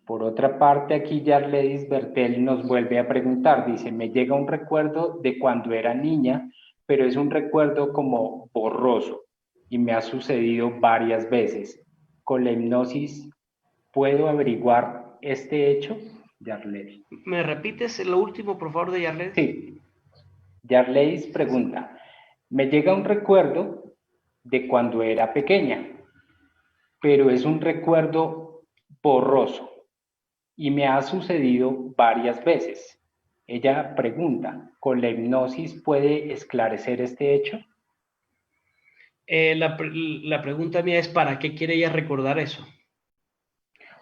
Por otra parte, aquí Yarledis Bertel nos vuelve a preguntar, dice, me llega un recuerdo de cuando era niña, pero es un recuerdo como borroso y me ha sucedido varias veces. Con la hipnosis, ¿puedo averiguar este hecho? Yarledis. ¿Me repites lo último, por favor, de Yarledis? Sí. Yarledis pregunta, me llega un recuerdo de cuando era pequeña, pero es un recuerdo borroso y me ha sucedido varias veces. Ella pregunta, ¿con la hipnosis puede esclarecer este hecho? La pregunta mía es, ¿para qué quiere ella recordar eso?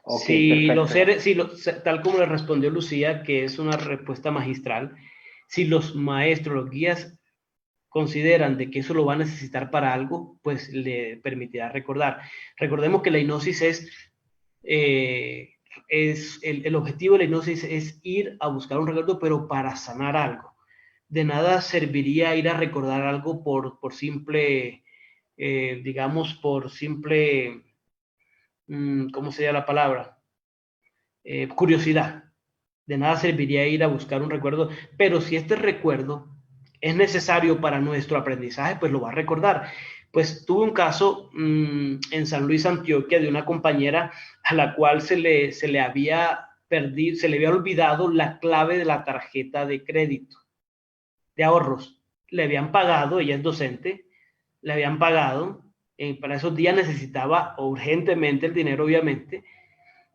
Ok, Si los perfecto. seres, tal como le respondió Lucía, que es una respuesta magistral, si los maestros, los guías consideran de que eso lo va a necesitar para algo, pues le permitirá recordar. Recordemos que la hipnosis es el objetivo de la hipnosis es ir a buscar un recuerdo, pero para sanar algo. De nada serviría ir a recordar algo por simple, digamos, por simple, ¿cómo sería la palabra? Curiosidad. De nada serviría ir a buscar un recuerdo, pero si este recuerdo es necesario para nuestro aprendizaje, pues lo va a recordar. Pues tuve un caso en San Luis, Antioquia, de una compañera a la cual se le había perdido, se le había olvidado la clave de la tarjeta de crédito, de ahorros. Le habían pagado, ella es docente, le habían pagado, para esos días necesitaba urgentemente el dinero, obviamente,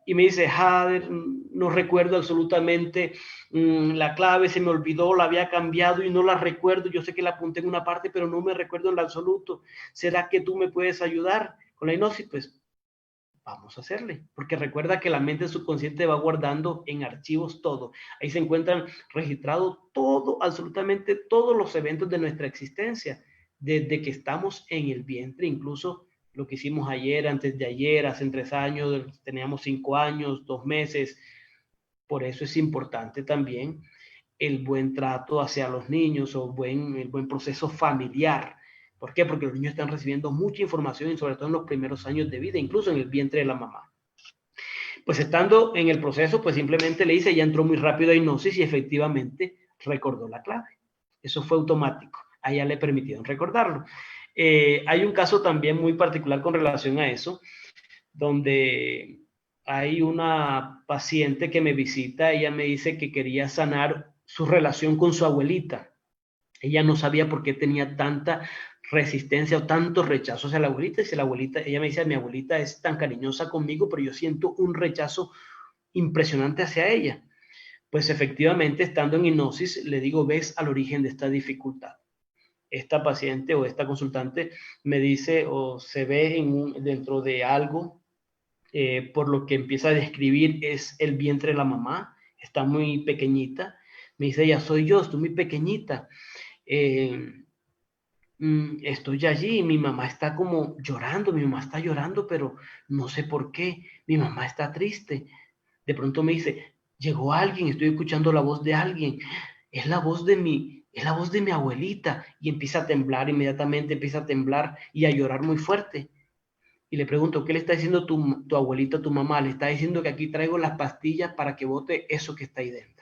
y me dice, Jader, no recuerdo absolutamente la clave, se me olvidó, la había cambiado y no la recuerdo, yo sé que la apunté en una parte, pero no me recuerdo en lo absoluto. ¿Será que tú me puedes ayudar con la hipnosis? Pues vamos a hacerle, porque recuerda que la mente subconsciente va guardando en archivos todo. Ahí se encuentran registrados todo, absolutamente todos los eventos de nuestra existencia, desde que estamos en el vientre, incluso lo que hicimos ayer, antes de ayer, hace 3 años, teníamos 5 años, 2 meses. Por eso es importante también el buen trato hacia los niños o el buen proceso familiar. ¿Por qué? Porque los niños están recibiendo mucha información y sobre todo en los primeros años de vida, incluso en el vientre de la mamá. Pues estando en el proceso, pues simplemente le hice, ella entró muy rápido a hipnosis y efectivamente recordó la clave. Eso fue automático. A ella le permitieron recordarlo. Hay un caso también muy particular con relación a eso, donde hay una paciente que me visita, ella me dice que quería sanar su relación con su abuelita. Ella no sabía por qué tenía tanta resistencia o tanto rechazo hacia la abuelita. Y si la abuelita, ella me dice, mi abuelita es tan cariñosa conmigo, pero yo siento un rechazo impresionante hacia ella. Pues efectivamente, estando en hipnosis, le digo, ves al origen de esta dificultad. Esta paciente o esta consultante me dice o se ve dentro de algo, por lo que empieza a describir es el vientre de la mamá, está muy pequeñita. Me dice, ya soy yo, estoy muy pequeñita. Estoy allí y mi mamá está como llorando, mi mamá está llorando, pero no sé por qué, mi mamá está triste. De pronto me dice, llegó alguien, estoy escuchando la voz de alguien, es la voz de mi abuelita, y empieza a temblar, inmediatamente empieza a temblar y a llorar muy fuerte. Y le pregunto, ¿qué le está diciendo tu abuelita, tu mamá? Le está diciendo que aquí traigo las pastillas para que bote eso que está ahí dentro.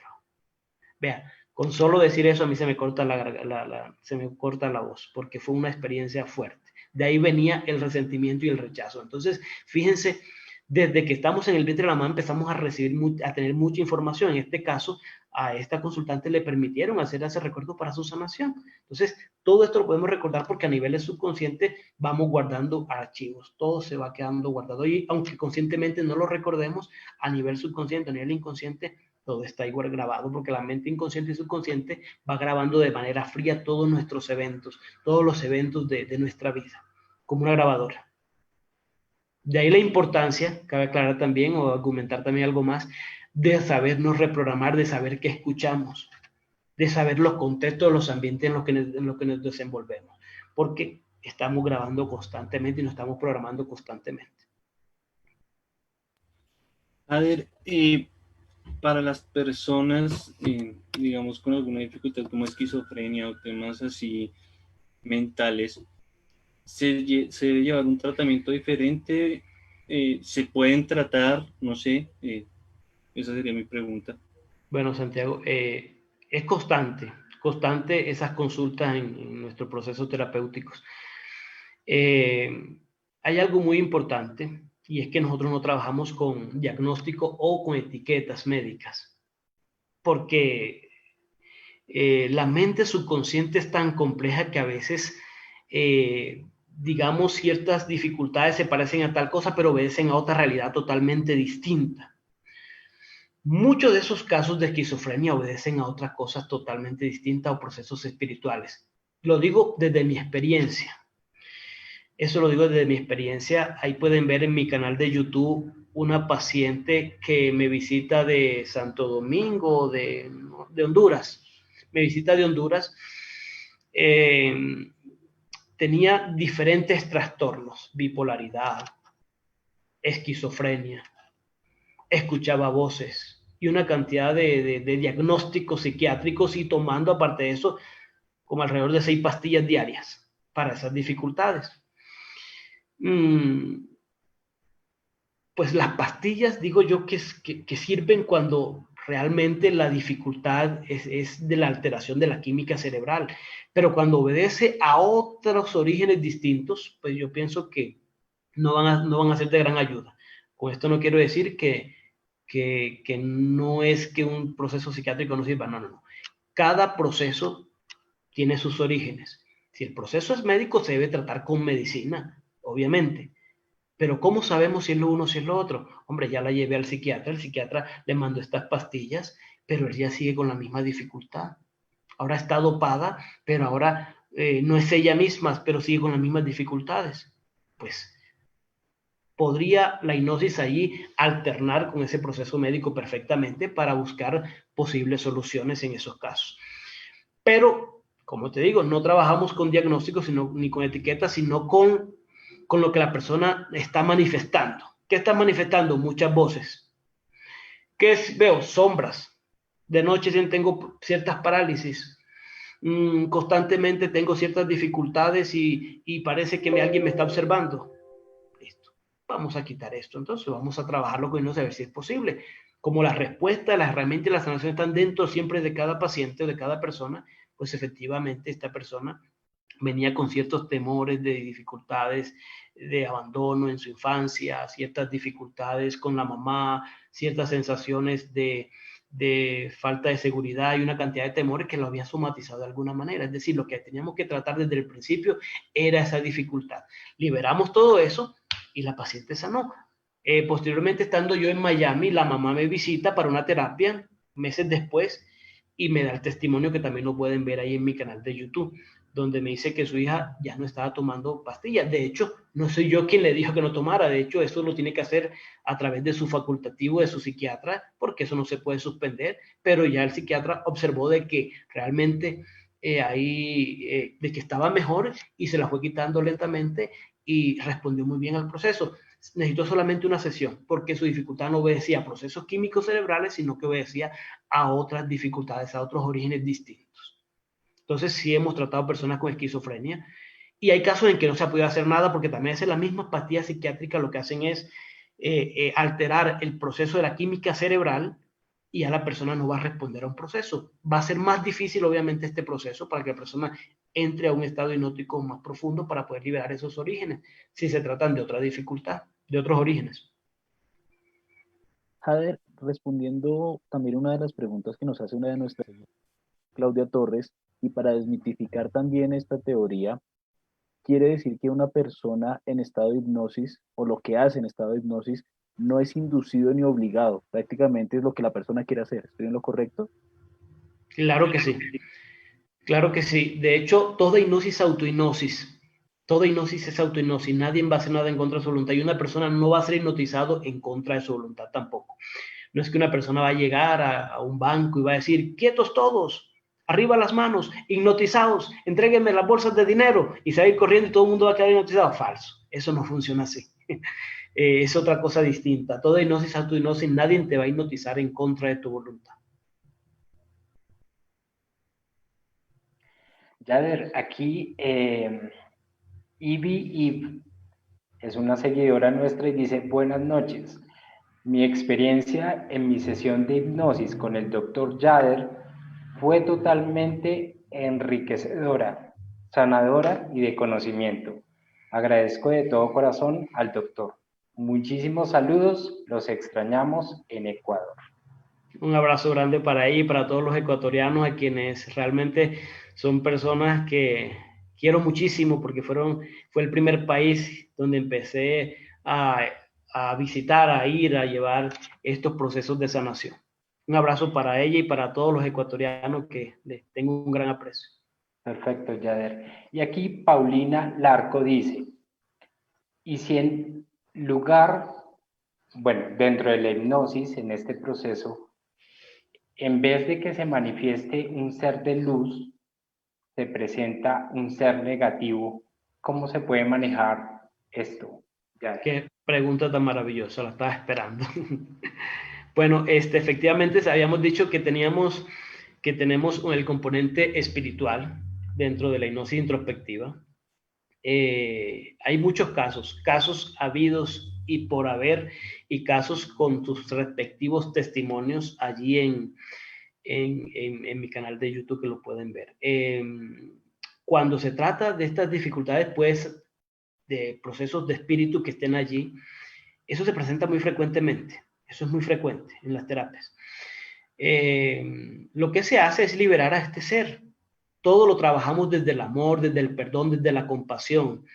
Vea, con solo decir eso a mí se me corta la voz, porque fue una experiencia fuerte. De ahí venía el resentimiento y el rechazo. Entonces, fíjense, desde que estamos en el vientre de la mamá empezamos a tener mucha información. En este caso, a esta consultante le permitieron hacer ese recuerdo para su sanación. Entonces, todo esto lo podemos recordar porque a nivel subconsciente vamos guardando archivos. Todo se va quedando guardado. Y aunque conscientemente no lo recordemos, a nivel subconsciente, a nivel inconsciente, todo está igual grabado, porque la mente inconsciente y subconsciente va grabando de manera fría todos nuestros eventos, todos los eventos de nuestra vida, como una grabadora. De ahí la importancia, cabe aclarar también o argumentar también algo más, de sabernos reprogramar, de saber qué escuchamos, de saber los contextos, los ambientes en los que nos desenvolvemos, porque estamos grabando constantemente y nos estamos programando constantemente. A ver, para las personas, digamos, con alguna dificultad como esquizofrenia o temas así mentales, ¿se debe llevar un tratamiento diferente? ¿Se pueden tratar? No sé, esa sería mi pregunta. Bueno, Santiago, es constante esas consultas en nuestros procesos terapéuticos. Hay algo muy importante y es que nosotros no trabajamos con diagnóstico o con etiquetas médicas, porque la mente subconsciente es tan compleja que a veces, digamos, ciertas dificultades se parecen a tal cosa, pero obedecen a otra realidad totalmente distinta. Muchos de esos casos de esquizofrenia obedecen a otras cosas totalmente distintas o procesos espirituales. Lo digo desde mi experiencia. Eso lo digo desde mi experiencia. Ahí pueden ver en mi canal de YouTube una paciente que me visita de Santo Domingo, de Honduras. Me visita de Honduras. Tenía diferentes trastornos, bipolaridad, esquizofrenia, escuchaba voces y una cantidad de diagnósticos psiquiátricos, y tomando aparte de eso como alrededor de 6 pastillas diarias para esas dificultades. Pues las pastillas, digo yo, que sirven cuando realmente la dificultad es de la alteración de la química cerebral, pero cuando obedece a otros orígenes distintos, pues yo pienso que no van a ser de gran ayuda. Con esto no quiero decir que no es que un proceso psiquiátrico no sirva, no. Cada proceso tiene sus orígenes. Si el proceso es médico, se debe tratar con medicina, obviamente. Pero ¿cómo sabemos si es lo uno o si es lo otro? Hombre, ya la llevé al psiquiatra, el psiquiatra le mandó estas pastillas, pero él ya sigue con la misma dificultad. Ahora está dopada, pero ahora no es ella misma, pero sigue con las mismas dificultades. Pues podría la hipnosis allí alternar con ese proceso médico perfectamente para buscar posibles soluciones en esos casos. Pero, como te digo, no trabajamos con diagnósticos ni con etiquetas, sino con con lo que la persona está manifestando. ¿Qué está manifestando? Muchas voces. ¿Qué es? Veo sombras. De noche tengo ciertas parálisis. Constantemente tengo ciertas dificultades y parece que alguien me está observando. Listo. Vamos a quitar esto. Entonces vamos a trabajarlo con ellos a ver si es posible. Como la respuesta, las herramientas y la sanación están dentro siempre de cada paciente o de cada persona, pues efectivamente esta persona venía con ciertos temores de dificultades de abandono en su infancia, ciertas dificultades con la mamá, ciertas sensaciones de falta de seguridad y una cantidad de temores que lo había somatizado de alguna manera. Es decir, lo que teníamos que tratar desde el principio era esa dificultad. Liberamos todo eso y la paciente sanó. Posteriormente, estando yo en Miami, la mamá me visita para una terapia meses después y me da el testimonio que también lo pueden ver ahí en mi canal de YouTube, donde me dice que su hija ya no estaba tomando pastillas. De hecho, no soy yo quien le dijo que no tomara. De hecho, eso lo tiene que hacer a través de su facultativo, de su psiquiatra, porque eso no se puede suspender. Pero ya el psiquiatra observó de que realmente de que estaba mejor y se la fue quitando lentamente y respondió muy bien al proceso. Necesitó solamente una sesión porque su dificultad no obedecía a procesos químicos cerebrales, sino que obedecía a otras dificultades, a otros orígenes distintos. Entonces sí hemos tratado personas con esquizofrenia y hay casos en que no se ha podido hacer nada porque también es la misma pastillas psiquiátricas lo que hacen es alterar el proceso de la química cerebral y ya la persona no va a responder a un proceso. Va a ser más difícil obviamente este proceso para que la persona entre a un estado hipnótico más profundo para poder liberar esos orígenes si se tratan de otra dificultad, de otros orígenes. Jader, respondiendo también una de las preguntas que nos hace una de nuestras, Claudia Torres, y para desmitificar también esta teoría, quiere decir que una persona en estado de hipnosis o lo que hace en estado de hipnosis no es inducido ni obligado, prácticamente es lo que la persona quiere hacer. ¿Estoy en lo correcto? Claro que sí, claro que sí. De hecho, toda hipnosis es autohipnosis. Toda hipnosis es autohipnosis. Nadie va a hacer nada en contra de su voluntad y una persona no va a ser hipnotizado en contra de su voluntad tampoco. No es que una persona va a llegar a un banco y va a decir, quietos todos, arriba las manos, hipnotizados, entréguenme las bolsas de dinero y se va a ir corriendo y todo el mundo va a quedar hipnotizado. Falso, eso no funciona así. Es otra cosa distinta. Toda hipnosis, autohipnosis, nadie te va a hipnotizar en contra de tu voluntad. Yader, aquí Ivy es una seguidora nuestra y dice, buenas noches. Mi experiencia en mi sesión de hipnosis con el doctor Yader fue totalmente enriquecedora, sanadora y de conocimiento. Agradezco de todo corazón al doctor. Muchísimos saludos, los extrañamos en Ecuador. Un abrazo grande para ella y para todos los ecuatorianos, a quienes realmente son personas que quiero muchísimo porque fue el primer país donde empecé a visitar, a ir, a llevar estos procesos de sanación. Un abrazo para ella y para todos los ecuatorianos que les tengo un gran aprecio. Perfecto, Yader. Y aquí Paulina Larco dice, y si en lugar, bueno, dentro de la hipnosis, en este proceso, en vez de que se manifieste un ser de luz, se presenta un ser negativo, ¿cómo se puede manejar esto? Yader? Qué pregunta tan maravillosa, la estaba esperando. Bueno, efectivamente habíamos dicho que tenemos el componente espiritual dentro de la hipnosis introspectiva. Hay muchos casos habidos y por haber, y casos con sus respectivos testimonios allí en mi canal de YouTube que lo pueden ver. Cuando se trata de estas dificultades, pues, de procesos de espíritu que estén allí, eso se presenta muy frecuentemente. Eso es muy frecuente en las terapias. Lo que se hace es liberar a este ser. Todo lo trabajamos desde el amor, desde el perdón, desde la compasión.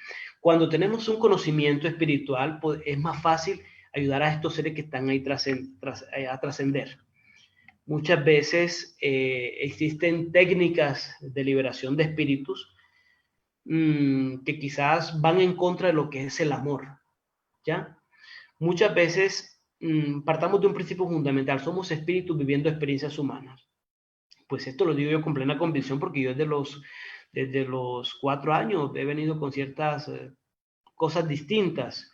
Cuando tenemos un conocimiento espiritual, pues es más fácil ayudar a estos seres que están ahí a trascender. Muchas veces existen técnicas de liberación de espíritus que quizás van en contra de lo que es el amor, ¿ya? Muchas veces partamos de un principio fundamental, somos espíritus viviendo experiencias humanas. Pues esto lo digo yo con plena convicción porque yo desde los 4 años he venido con ciertas cosas distintas,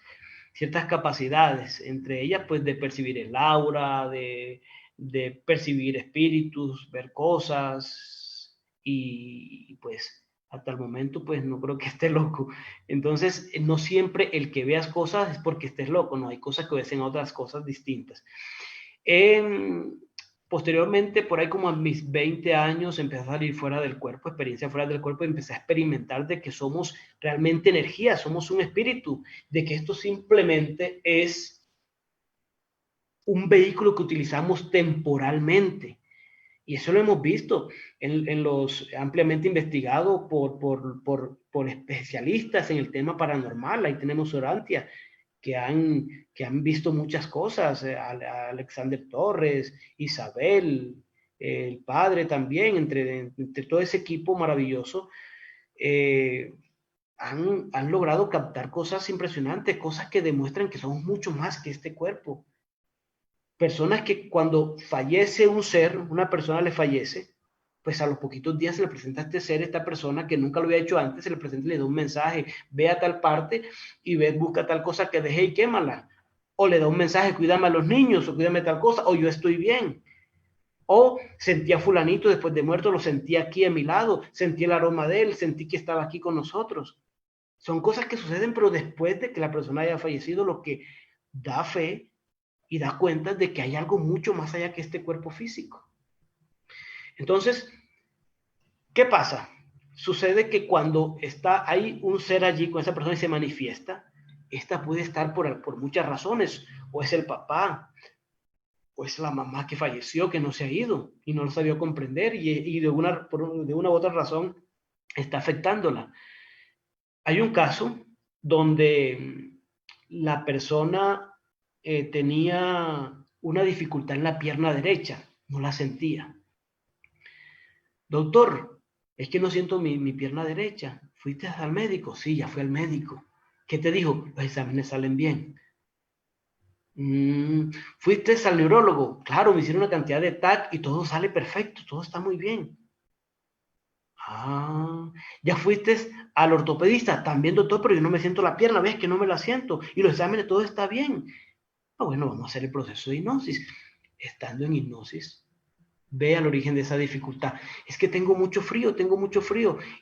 ciertas capacidades, entre ellas pues de percibir el aura, de percibir espíritus, ver cosas, y pues hasta el momento pues no creo que esté loco. Entonces no siempre el que veas cosas es porque estés loco, no, hay cosas que obedecen a otras cosas distintas. Posteriormente, por ahí como a mis 20 años, empecé a salir fuera del cuerpo, experiencia fuera del cuerpo, y empecé a experimentar de que somos realmente energía, somos un espíritu, de que esto simplemente es un vehículo que utilizamos temporalmente. Y eso lo hemos visto en los ampliamente investigado por especialistas en el tema paranormal. Ahí tenemos Orantia, que han visto muchas cosas, Alexander Torres, Isabel, el padre también, entre todo ese equipo maravilloso, han logrado captar cosas impresionantes, cosas que demuestran que somos mucho más que este cuerpo. Personas que cuando fallece un ser, una persona le fallece, pues a los poquitos días se le presenta a este ser, esta persona que nunca lo había hecho antes, se le presenta y le da un mensaje, ve a tal parte y ve, busca tal cosa que dejé y quémala. O le da un mensaje, cuídame a los niños, o cuídame tal cosa, o yo estoy bien. O sentí a fulanito después de muerto, lo sentí aquí a mi lado, sentí el aroma de él, sentí que estaba aquí con nosotros. Son cosas que suceden, pero después de que la persona haya fallecido, lo que da fe y da cuenta de que hay algo mucho más allá que este cuerpo físico. Entonces, ¿qué pasa? Sucede que cuando hay un ser allí con esa persona y se manifiesta, esta puede estar por muchas razones, o es el papá, o es la mamá que falleció, que no se ha ido y no lo sabía comprender y de una u otra razón está afectándola. Hay un caso donde la persona tenía una dificultad en la pierna derecha, no la sentía. Doctor, es que no siento mi pierna derecha. ¿Fuiste al médico? Sí, ya fui al médico. ¿Qué te dijo? Los exámenes salen bien. ¿Fuiste al neurólogo? Claro, me hicieron una cantidad de TAC y todo sale perfecto, todo está muy bien. ¿Ya fuiste al ortopedista? También, doctor, pero yo no me siento la pierna, ves que no me la siento y los exámenes todo está bien. Bueno, vamos a hacer el proceso de hipnosis. Estando en hipnosis, ve al origen de esa dificultad. Es que tengo mucho frío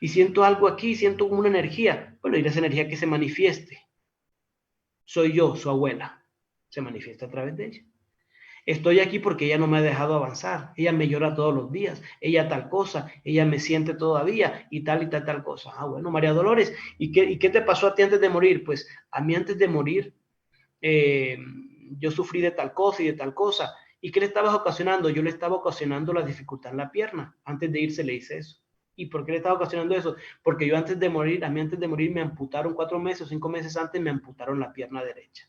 y siento algo aquí, siento como una energía. Bueno, y esa energía que se manifieste. Soy yo, su abuela. Se manifiesta a través de ella. Estoy aquí porque ella no me ha dejado avanzar. Ella me llora todos los días. Ella tal cosa. Ella me siente todavía y tal cosa. Bueno, María Dolores, ¿y qué te pasó a ti antes de morir? Pues a mí antes de morir, yo sufrí de tal cosa y de tal cosa. ¿Y qué le estabas ocasionando? Yo le estaba ocasionando la dificultad en la pierna. Antes de irse le hice eso. ¿Y por qué le estaba ocasionando eso? Porque yo antes de morir me amputaron 4 meses o 5 meses antes, me amputaron la pierna derecha.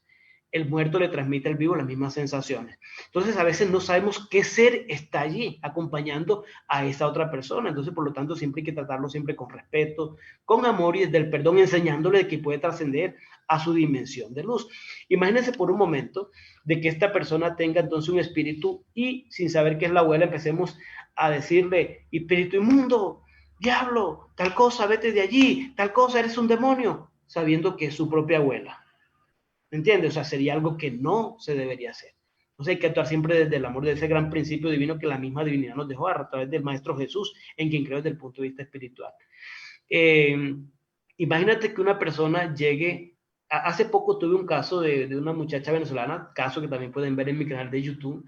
El muerto le transmite al vivo las mismas sensaciones. Entonces, a veces no sabemos qué ser está allí acompañando a esa otra persona. Entonces, por lo tanto, siempre hay que tratarlo siempre con respeto, con amor y desde el perdón, enseñándole que puede trascender a su dimensión de luz. Imagínense por un momento de que esta persona tenga entonces un espíritu y sin saber qué es la abuela, empecemos a decirle, espíritu inmundo, diablo, tal cosa, vete de allí, tal cosa, eres un demonio, sabiendo que es su propia abuela. ¿Entiendes? O sea, sería algo que no se debería hacer. Entonces hay que actuar siempre desde el amor de ese gran principio divino que la misma divinidad nos dejó a través del Maestro Jesús, en quien creo desde el punto de vista espiritual. Imagínate que una persona llegue, hace poco tuve un caso de una muchacha venezolana, caso que también pueden ver en mi canal de YouTube.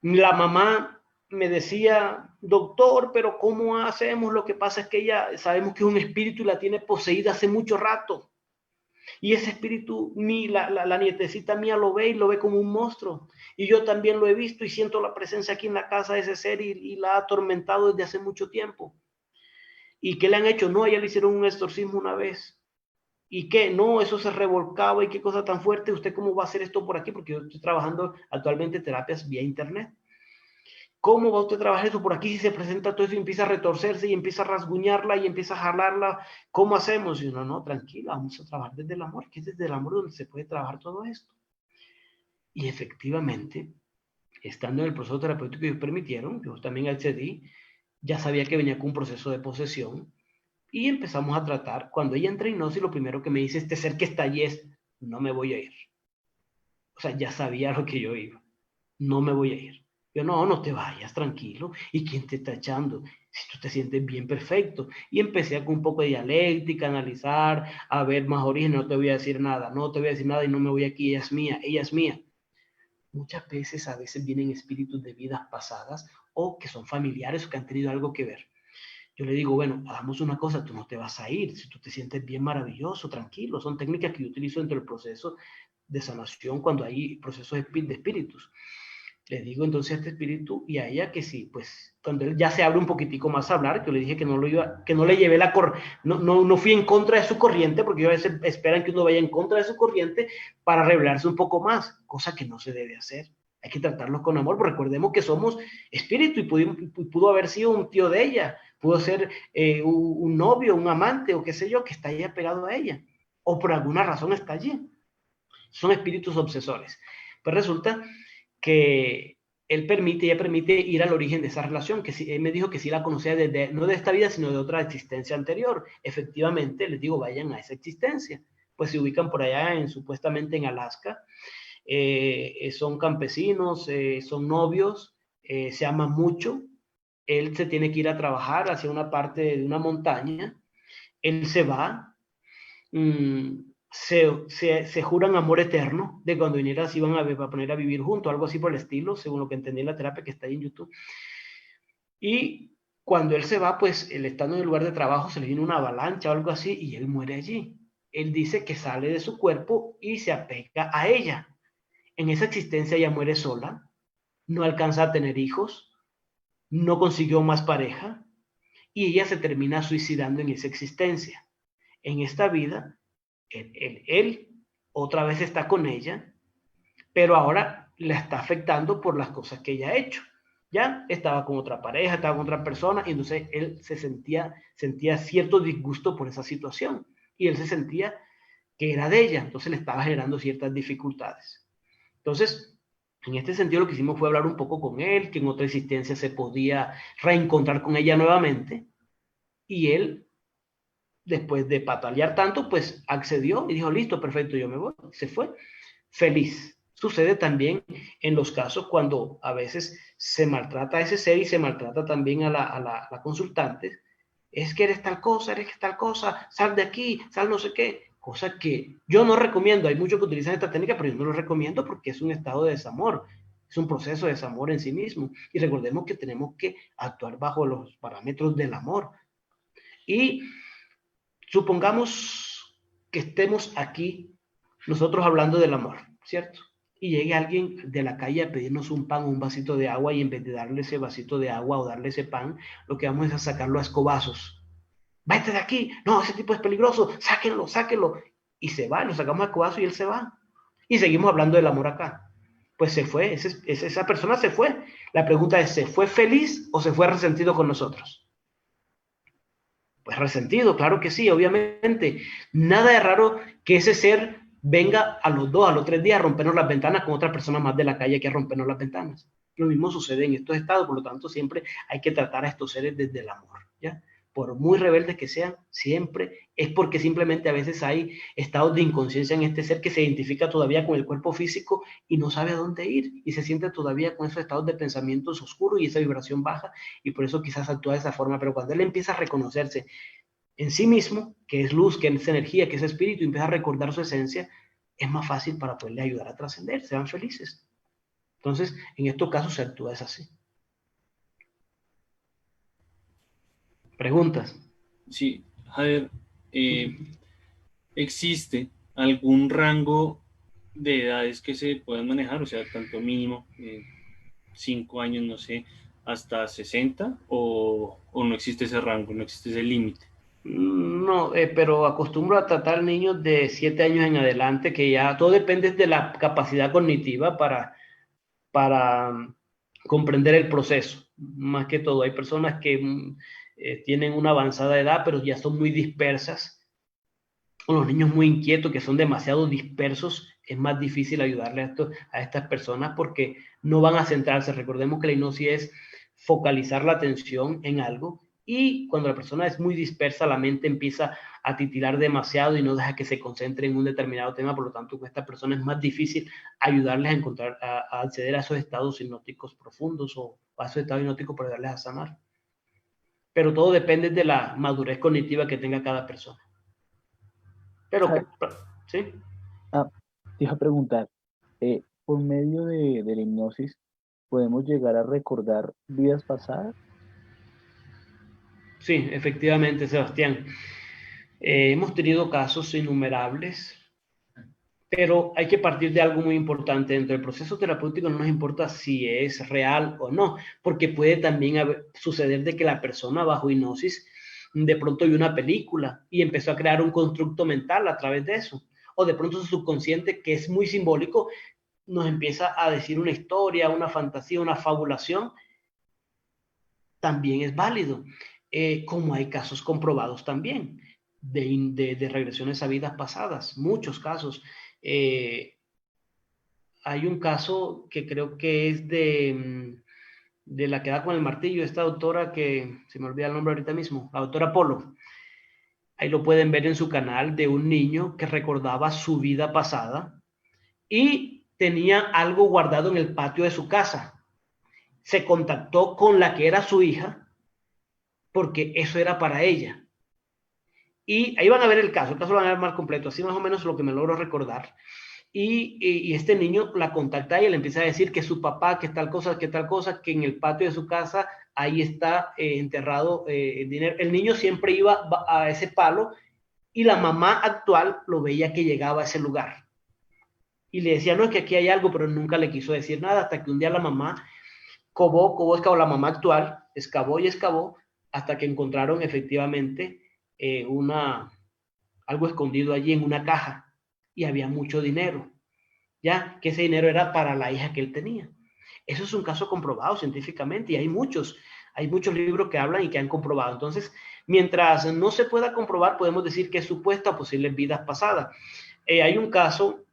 La mamá me decía, doctor, pero ¿cómo hacemos? Lo que pasa es que ella, sabemos que es un espíritu y la tiene poseída hace mucho rato. Y ese espíritu, la nietecita mía lo ve y lo ve como un monstruo. Y yo también lo he visto y siento la presencia aquí en la casa de ese ser y la ha atormentado desde hace mucho tiempo. ¿Y qué le han hecho? No, a ella le hicieron un exorcismo una vez. ¿Y qué? No, eso se revolcaba y qué cosa tan fuerte. ¿Usted cómo va a hacer esto por aquí? Porque yo estoy trabajando actualmente terapias vía internet. ¿Cómo va usted a trabajar eso por aquí si se presenta todo eso y empieza a retorcerse y empieza a rasguñarla y empieza a jalarla? ¿Cómo hacemos? Y uno, no, tranquila, vamos a trabajar desde el amor, que es desde el amor donde se puede trabajar todo esto. Y efectivamente, estando en el proceso terapéutico que ellos permitieron, yo también accedí, ya sabía que venía con un proceso de posesión, Y empezamos a tratar. Cuando ella entra en hipnosis, lo primero que me dice este ser que está allí es, no me voy a ir. O sea, ya sabía lo que yo iba. No me voy a ir. Yo, no, no te vayas, tranquilo. ¿Y quién te está echando? Si tú te sientes bien, perfecto. Y empecé con un poco de dialéctica, a analizar, a ver más origen. No te voy a decir nada, no te voy a decir nada y no me voy aquí. Ella es mía, ella es mía. Muchas veces, a veces vienen espíritus de vidas pasadas o que son familiares o que han tenido algo que ver. Yo le digo, bueno, hagamos una cosa, tú no te vas a ir, si tú te sientes bien, maravilloso, tranquilo. Son técnicas que yo utilizo dentro del proceso de sanación cuando hay procesos de espíritus. Le digo entonces a este espíritu y a ella que sí, pues cuando él ya se abre un poquitico más a hablar, yo le dije que no, que no le llevé no fui en contra de su corriente, porque a veces esperan que uno vaya en contra de su corriente para revelarse un poco más, cosa que no se debe hacer. Hay que tratarlos con amor, porque recordemos que somos espíritu y pudo haber sido un tío de ella, pudo ser un novio, un amante o qué sé yo, que está ahí pegado a ella, o por alguna razón está allí. Son espíritus obsesores. Pues resulta que ella permite ir al origen de esa relación, que él me dijo que sí la conocía desde, no de esta vida, sino de otra existencia anterior. Efectivamente, les digo, vayan a esa existencia. Pues se ubican por allá, supuestamente en Alaska. Son campesinos, son novios, se aman mucho. Él se tiene que ir a trabajar hacia una parte de una montaña. Él se va. Se juran amor eterno, de cuando vinieran se iban a poner a vivir juntos, algo así por el estilo, según lo que entendí en la terapia que está ahí en YouTube. Y cuando él se va, pues él estando en el lugar de trabajo se le viene una avalancha o algo así y él muere allí. Él dice que sale de su cuerpo y se apega a ella. En esa existencia ella muere sola, no alcanza a tener hijos, no consiguió más pareja y ella se termina suicidando en esa existencia. En esta vida, él otra vez está con ella, pero ahora la está afectando por las cosas que ella ha hecho. Ya estaba con otra pareja, estaba con otra persona, y entonces él sentía cierto disgusto por esa situación, y él se sentía que era de ella, entonces le estaba generando ciertas dificultades. Entonces, en este sentido, lo que hicimos fue hablar un poco con él, que en otra existencia se podía reencontrar con ella nuevamente, y él, después de patalear tanto, pues accedió y dijo, listo, perfecto, yo me voy. Se fue feliz. Sucede también en los casos cuando a veces se maltrata a ese ser y se maltrata también a la consultante. Es que eres tal cosa, sal de aquí, sal no sé qué. Cosa que yo no recomiendo. Hay muchos que utilizan esta técnica, pero yo no lo recomiendo porque es un estado de desamor. Es un proceso de desamor en sí mismo. Y recordemos que tenemos que actuar bajo los parámetros del amor. Y supongamos que estemos aquí nosotros hablando del amor, ¿cierto? Y llegue alguien de la calle a pedirnos un pan o un vasito de agua y en vez de darle ese vasito de agua o darle ese pan, lo que vamos es a sacarlo a escobazos. ¡Vete de aquí! No, ese tipo es peligroso, sáquenlo, sáquenlo. Y se va, lo sacamos a escobazos y él se va. Y seguimos hablando del amor acá. Pues se fue, esa persona se fue. La pregunta es, ¿se fue feliz o se fue resentido con nosotros? Pues resentido, claro que sí, obviamente. Nada de raro que ese ser venga a los 2, a los 3 días a rompernos las ventanas con otras personas más de la calle que a rompernos las ventanas. Lo mismo sucede en estos estados, por lo tanto siempre hay que tratar a estos seres desde el amor, ¿ya? Por muy rebeldes que sean, siempre es porque simplemente a veces hay estados de inconsciencia en este ser que se identifica todavía con el cuerpo físico y no sabe a dónde ir y se siente todavía con esos estados de pensamientos oscuros y esa vibración baja y por eso quizás actúa de esa forma, pero cuando él empieza a reconocerse en sí mismo, que es luz, que es energía, que es espíritu, y empieza a recordar su esencia, es más fácil para poderle ayudar a trascender, sean felices. Entonces, en estos casos se actúa es así. ¿Preguntas? Sí, Javier, ¿existe algún rango de edades que se puedan manejar? O sea, tanto mínimo, 5 años, no sé, hasta 60, o no existe ese rango, no existe ese límite. No, pero acostumbro a tratar niños de 7 años en adelante, que ya todo depende de la capacidad cognitiva para comprender el proceso. Más que todo, hay personas que tienen una avanzada edad, pero ya son muy dispersas, o los niños muy inquietos, que son demasiado dispersos, es más difícil ayudarle a estas personas porque no van a centrarse. Recordemos que la hipnosis es focalizar la atención en algo Y cuando la persona es muy dispersa, la mente empieza a titilar demasiado y no deja que se concentre en un determinado tema. Por lo tanto, con esta persona es más difícil ayudarles a encontrar, a acceder a esos estados hipnóticos profundos o a esos estados hipnóticos para ayudarles a sanar. Pero todo depende de la madurez cognitiva que tenga cada persona. Pero, ¿sí? Te iba a preguntar, por medio de la hipnosis, ¿podemos llegar a recordar vidas pasadas? Sí, efectivamente, Sebastián. Hemos tenido casos innumerables, pero hay que partir de algo muy importante. Dentro del proceso terapéutico no nos importa si es real o no, porque puede también suceder de que la persona bajo hipnosis de pronto vio una película y empezó a crear un constructo mental a través de eso. O de pronto su subconsciente, que es muy simbólico, nos empieza a decir una historia, una fantasía, una fabulación. También es válido, como hay casos comprobados también de regresiones a vidas pasadas, muchos casos. Hay un caso que creo que es de la que da con el martillo, esta doctora que se me olvida el nombre ahorita mismo, la doctora Polo. Ahí lo pueden ver en su canal, de un niño que recordaba su vida pasada y tenía algo guardado en el patio de su casa. Se contactó con la que era su hija porque eso era para ella. Y ahí van a ver el caso lo van a ver más completo, así más o menos lo que me logro recordar. Y este niño la contacta y le empieza a decir que su papá, que tal cosa, que en el patio de su casa, ahí está enterrado el dinero. El niño siempre iba a ese palo y la mamá actual lo veía que llegaba a ese lugar. Y le decía, no, es que aquí hay algo, pero nunca le quiso decir nada, hasta que un día la mamá excavó, la mamá actual, excavó y excavó, hasta que encontraron efectivamente algo escondido allí en una caja y había mucho dinero, ya que ese dinero era para la hija que él tenía. Eso es un caso comprobado científicamente y hay muchos libros que hablan y que han comprobado. Entonces, mientras no se pueda comprobar, podemos decir que es supuesta o posibles vidas pasadas. Hay un caso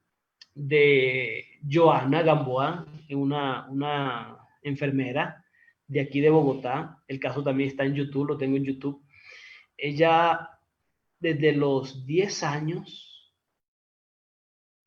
de Joana Gamboa, una enfermera de aquí de Bogotá. El caso también está en YouTube, lo tengo en YouTube. Ella desde los 10 años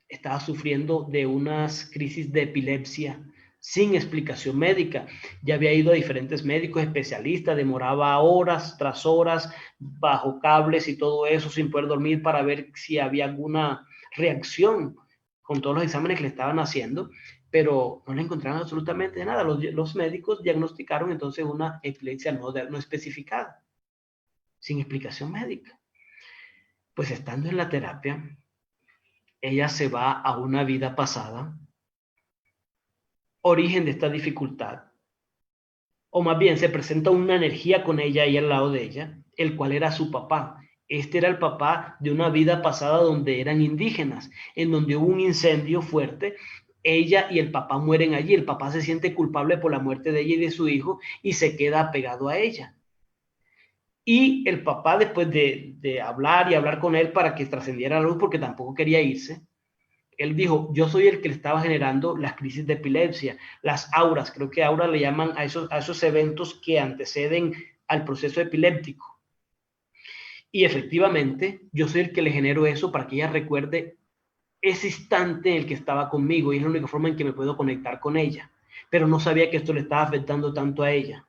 estaba sufriendo de unas crisis de epilepsia sin explicación médica. Ya había ido a diferentes médicos especialistas, demoraba horas tras horas bajo cables y todo eso sin poder dormir para ver si había alguna reacción con todos los exámenes que le estaban haciendo, pero no le encontraron absolutamente nada. Los médicos diagnosticaron entonces una epilepsia no especificada, sin explicación médica. Pues estando en la terapia, ella se va a una vida pasada, origen de esta dificultad, o más bien se presenta una energía con ella y al lado de ella, el cual era su papá. Este era el papá de una vida pasada donde eran indígenas, en donde hubo un incendio fuerte. Ella y el papá mueren allí. El papá se siente culpable por la muerte de ella y de su hijo y se queda pegado a ella. Y el papá, después de hablar y hablar con él para que trascendiera la luz, porque tampoco quería irse, él dijo, yo soy el que le estaba generando las crisis de epilepsia, las auras, creo que auras le llaman a esos eventos que anteceden al proceso epiléptico. Y efectivamente, yo soy el que le genero eso para que ella recuerde ese instante en el que estaba conmigo y es la única forma en que me puedo conectar con ella. Pero no sabía que esto le estaba afectando tanto a ella.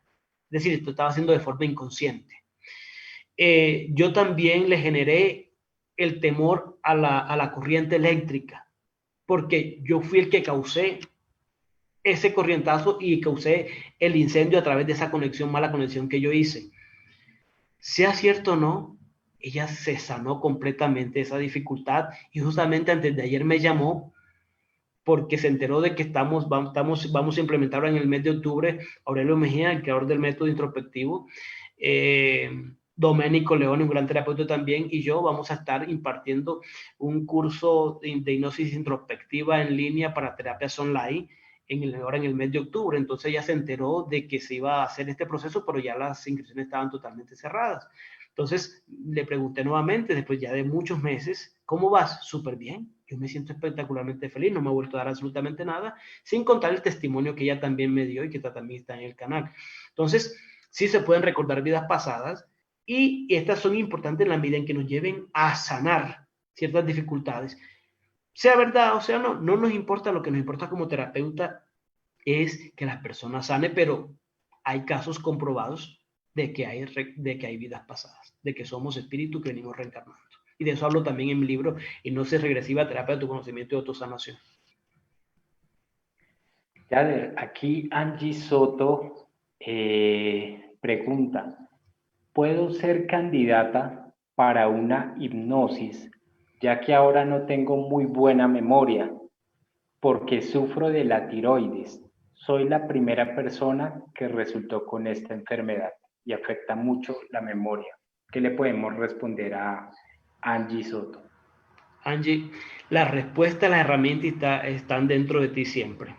Es decir, esto estaba haciendo de forma inconsciente. Yo también le generé el temor a la corriente eléctrica, porque yo fui el que causé ese corrientazo y causé el incendio a través de esa mala conexión que yo hice. Sea cierto o no, ella se sanó completamente de esa dificultad y justamente antes de ayer me llamó porque se enteró de que vamos a implementarlo en el mes de octubre. Aurelio Mejía, el creador del método introspectivo, Doménico León, un gran terapeuta también, y yo vamos a estar impartiendo un curso de hipnosis introspectiva en línea para terapias online ahora en el mes de octubre. Entonces ella se enteró de que se iba a hacer este proceso, pero ya las inscripciones estaban totalmente cerradas. Entonces le pregunté nuevamente, después ya de muchos meses, ¿cómo vas? Súper bien. Yo me siento espectacularmente feliz, no me ha vuelto a dar absolutamente nada, sin contar el testimonio que ella también me dio y que también está en el canal. Entonces, Sí se pueden recordar vidas pasadas y estas son importantes en la medida en que nos lleven a sanar ciertas dificultades. Sea verdad o sea no nos importa. Lo que nos importa como terapeuta es que las personas sanen, pero hay casos comprobados de que hay vidas pasadas, de que somos espíritus que venimos reencarnando. Y de eso hablo también en mi libro, Hipnosis Regresiva, Terapia de tu Conocimiento y Autosanación. Yader, aquí Angie Soto pregunta, ¿puedo ser candidata para una hipnosis, ya que ahora no tengo muy buena memoria, porque sufro de la tiroides? Soy la primera persona que resultó con esta enfermedad y afecta mucho la memoria. ¿Qué le podemos responder a Angie Soto? Angie, la respuesta, las herramientas están dentro de ti siempre.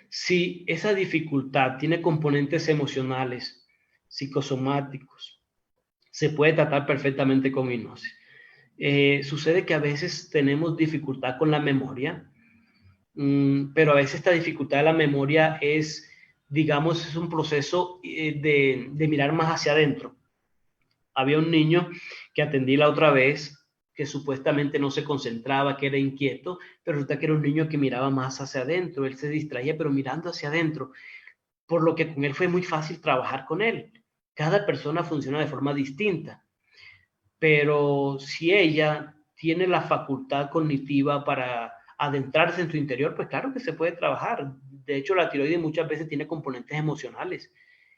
Si esa dificultad tiene componentes emocionales, psicosomáticos, se puede tratar perfectamente con hipnosis. Sucede que a veces tenemos dificultad con la memoria, pero a veces esta dificultad de la memoria es, digamos, es un proceso de mirar más hacia adentro. Había un niño que atendí la otra vez que supuestamente no se concentraba, que era inquieto, pero resulta que era un niño que miraba más hacia adentro. Él se distraía, pero mirando hacia adentro, por lo que con él fue muy fácil trabajar con él. Cada persona funciona de forma distinta, pero si ella tiene la facultad cognitiva para adentrarse en su interior, pues claro que se puede trabajar. De hecho, la tiroides muchas veces tiene componentes emocionales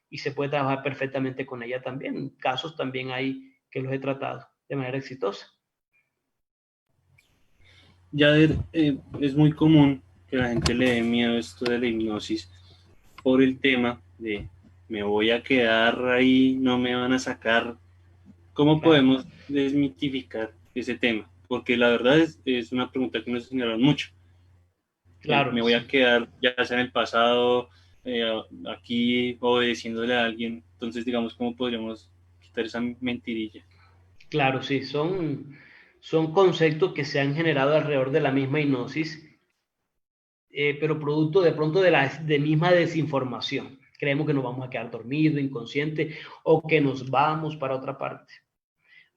y se puede trabajar perfectamente con ella también. Casos también hay que los he tratado de manera exitosa. Yader, es muy común que la gente le dé miedo a esto de la hipnosis por el tema de me voy a quedar ahí, no me van a sacar. ¿Cómo podemos desmitificar ese tema? Porque la verdad es una pregunta que nos señalan mucho. Claro, Me voy a quedar ya sea en el pasado, aquí obedeciéndole a alguien. Entonces, digamos, ¿cómo podríamos quitar esa mentirilla? claro, sí, son conceptos que se han generado alrededor de la misma hipnosis, pero producto de pronto de la misma desinformación. Creemos que nos vamos a quedar dormidos, inconscientes, o que nos vamos para otra parte.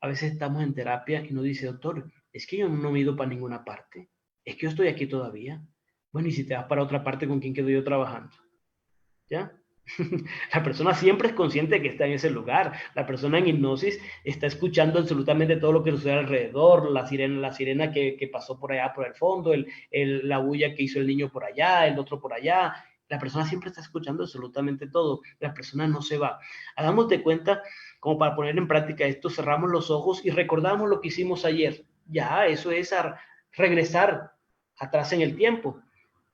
A veces estamos en terapia y nos dice, doctor, es que yo no me he ido para ninguna parte. Es que yo estoy aquí todavía. Bueno, y si te vas para otra parte, ¿con quién quedo yo trabajando? ¿Ya? La persona siempre es consciente de que está en ese lugar. La persona en hipnosis está escuchando absolutamente todo lo que sucede alrededor, la sirena que pasó por allá por el fondo, la bulla que hizo el niño por allá, el otro por allá. La persona siempre está escuchando absolutamente todo. La persona no se va. Hagamos de cuenta, como para poner en práctica esto, cerramos los ojos y recordamos lo que hicimos ayer. Ya, eso es regresar atrás en el tiempo.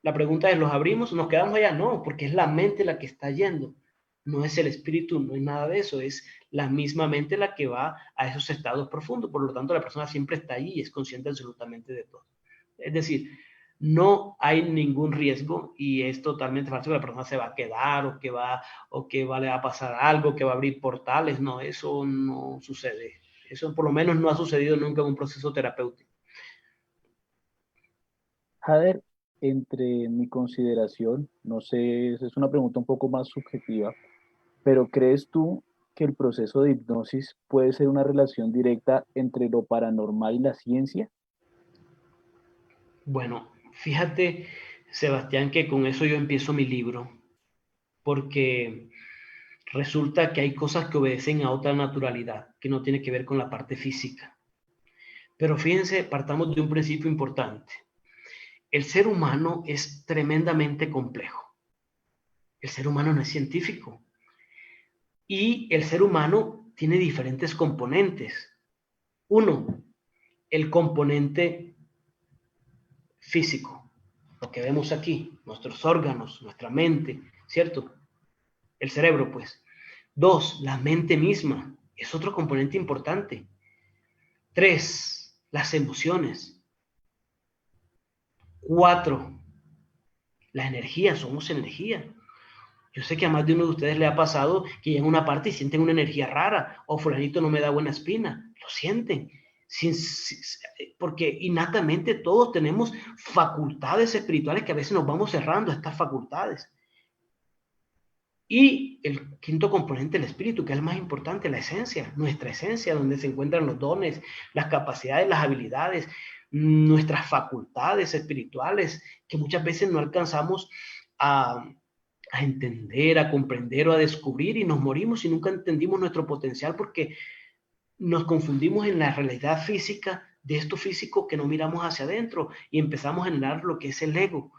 La pregunta es, ¿los abrimos? ¿Nos quedamos allá? No, porque es la mente la que está yendo. No es el espíritu, no es nada de eso. Es la misma mente la que va a esos estados profundos. Por lo tanto, la persona siempre está ahí y es consciente absolutamente de todo. Es decir, no hay ningún riesgo y es totalmente falso que la persona se va a quedar o que le va a pasar algo, que va a abrir portales. No, eso no sucede. Eso por lo menos no ha sucedido nunca en un proceso terapéutico. Jader, entre mi consideración, no sé, es una pregunta un poco más subjetiva, pero ¿crees tú que el proceso de hipnosis puede ser una relación directa entre lo paranormal y la ciencia? Bueno, fíjate, Sebastián, que con eso yo empiezo mi libro, porque resulta que hay cosas que obedecen a otra naturalidad, que no tiene que ver con la parte física. Pero fíjense, partamos de un principio importante. El ser humano es tremendamente complejo. El ser humano no es científico. Y el ser humano tiene diferentes componentes. Uno, el componente físico, lo que vemos aquí, nuestros órganos, nuestra mente, ¿cierto? El cerebro, pues. Dos, la mente misma, es otro componente importante. Tres, las emociones. Cuatro, la energía, somos energía. Yo sé que a más de uno de ustedes le ha pasado que llegan a una parte y sienten una energía rara, o fulanito no me da buena espina, lo sienten. Porque innatamente todos tenemos facultades espirituales que a veces nos vamos cerrando a estas facultades. Y el quinto componente, el espíritu, que es el más importante, la esencia, nuestra esencia, donde se encuentran los dones, las capacidades, las habilidades, nuestras facultades espirituales, que muchas veces no alcanzamos a entender, a comprender o a descubrir, y nos morimos y nunca entendimos nuestro potencial porque nos confundimos en la realidad física de esto físico que no miramos hacia adentro y empezamos a generar lo que es el ego.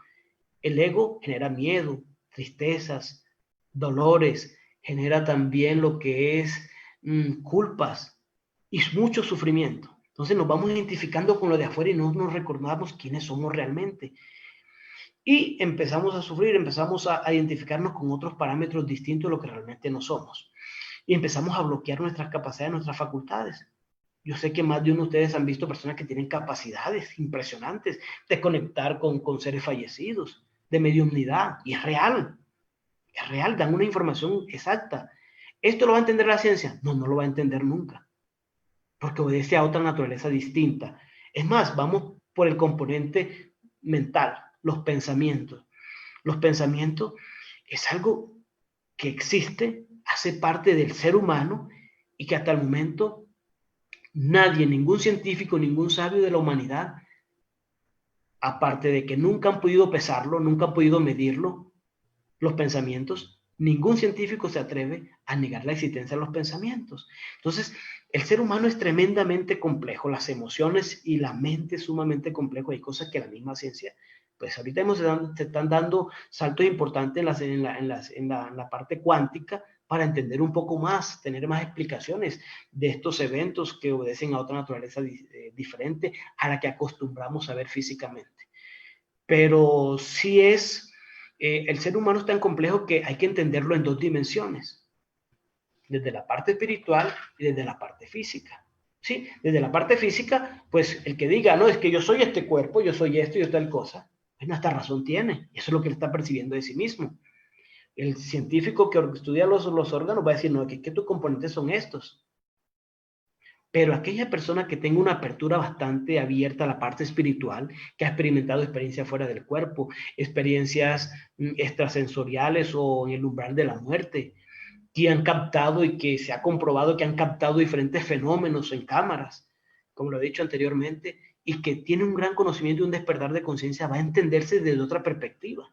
El ego genera miedo, tristezas, dolores, genera también lo que es culpas y mucho sufrimiento. Entonces nos vamos identificando con lo de afuera y no nos recordamos quiénes somos realmente. Y empezamos a sufrir, empezamos a identificarnos con otros parámetros distintos de lo que realmente no somos. Y empezamos a bloquear nuestras capacidades, nuestras facultades. Yo sé que más de uno de ustedes han visto personas que tienen capacidades impresionantes de conectar con seres fallecidos, de mediumnidad, y es real, dan una información exacta. ¿Esto lo va a entender la ciencia? No, no lo va a entender nunca, porque obedece a otra naturaleza distinta. Es más, vamos por el componente mental, los pensamientos. Los pensamientos es algo que existe, hace parte del ser humano y que hasta el momento nadie, ningún científico, ningún sabio de la humanidad, aparte de que nunca han podido pesarlo, nunca han podido medirlo, los pensamientos, ningún científico se atreve a negar la existencia de los pensamientos. Entonces, el ser humano es tremendamente complejo, las emociones y la mente es sumamente complejo. Hay cosas que la misma ciencia, pues ahorita se están dando saltos importantes en la parte cuántica para entender un poco más, tener más explicaciones de estos eventos que obedecen a otra naturaleza diferente a la que acostumbramos a ver físicamente. Pero sí el ser humano es tan complejo que hay que entenderlo en dos dimensiones, desde la parte espiritual y desde la parte física. ¿Sí? Desde la parte física, pues el que diga, no, es que yo soy este cuerpo, yo soy esto y yo tal cosa, pues no, hasta razón tiene. Eso es lo que él está percibiendo de sí mismo. El científico que estudia los órganos va a decir, no, que tus componentes son estos. Pero aquella persona que tenga una apertura bastante abierta a la parte espiritual, que ha experimentado experiencias fuera del cuerpo, experiencias extrasensoriales o en el umbral de la muerte, que han captado y que se ha comprobado que han captado diferentes fenómenos en cámaras, como lo he dicho anteriormente, y que tiene un gran conocimiento y un despertar de conciencia, va a entenderse desde otra perspectiva.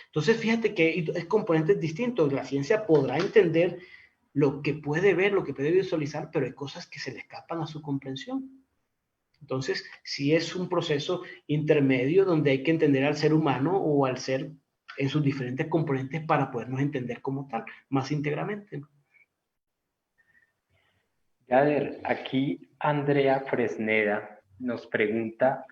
Entonces, fíjate que es componentes distintos. La ciencia podrá entender lo que puede ver, lo que puede visualizar, pero hay cosas que se le escapan a su comprensión. Entonces, sí es un proceso intermedio donde hay que entender al ser humano o al ser en sus diferentes componentes para podernos entender como tal, más íntegramente. Yader, aquí Andrea Fresneda nos pregunta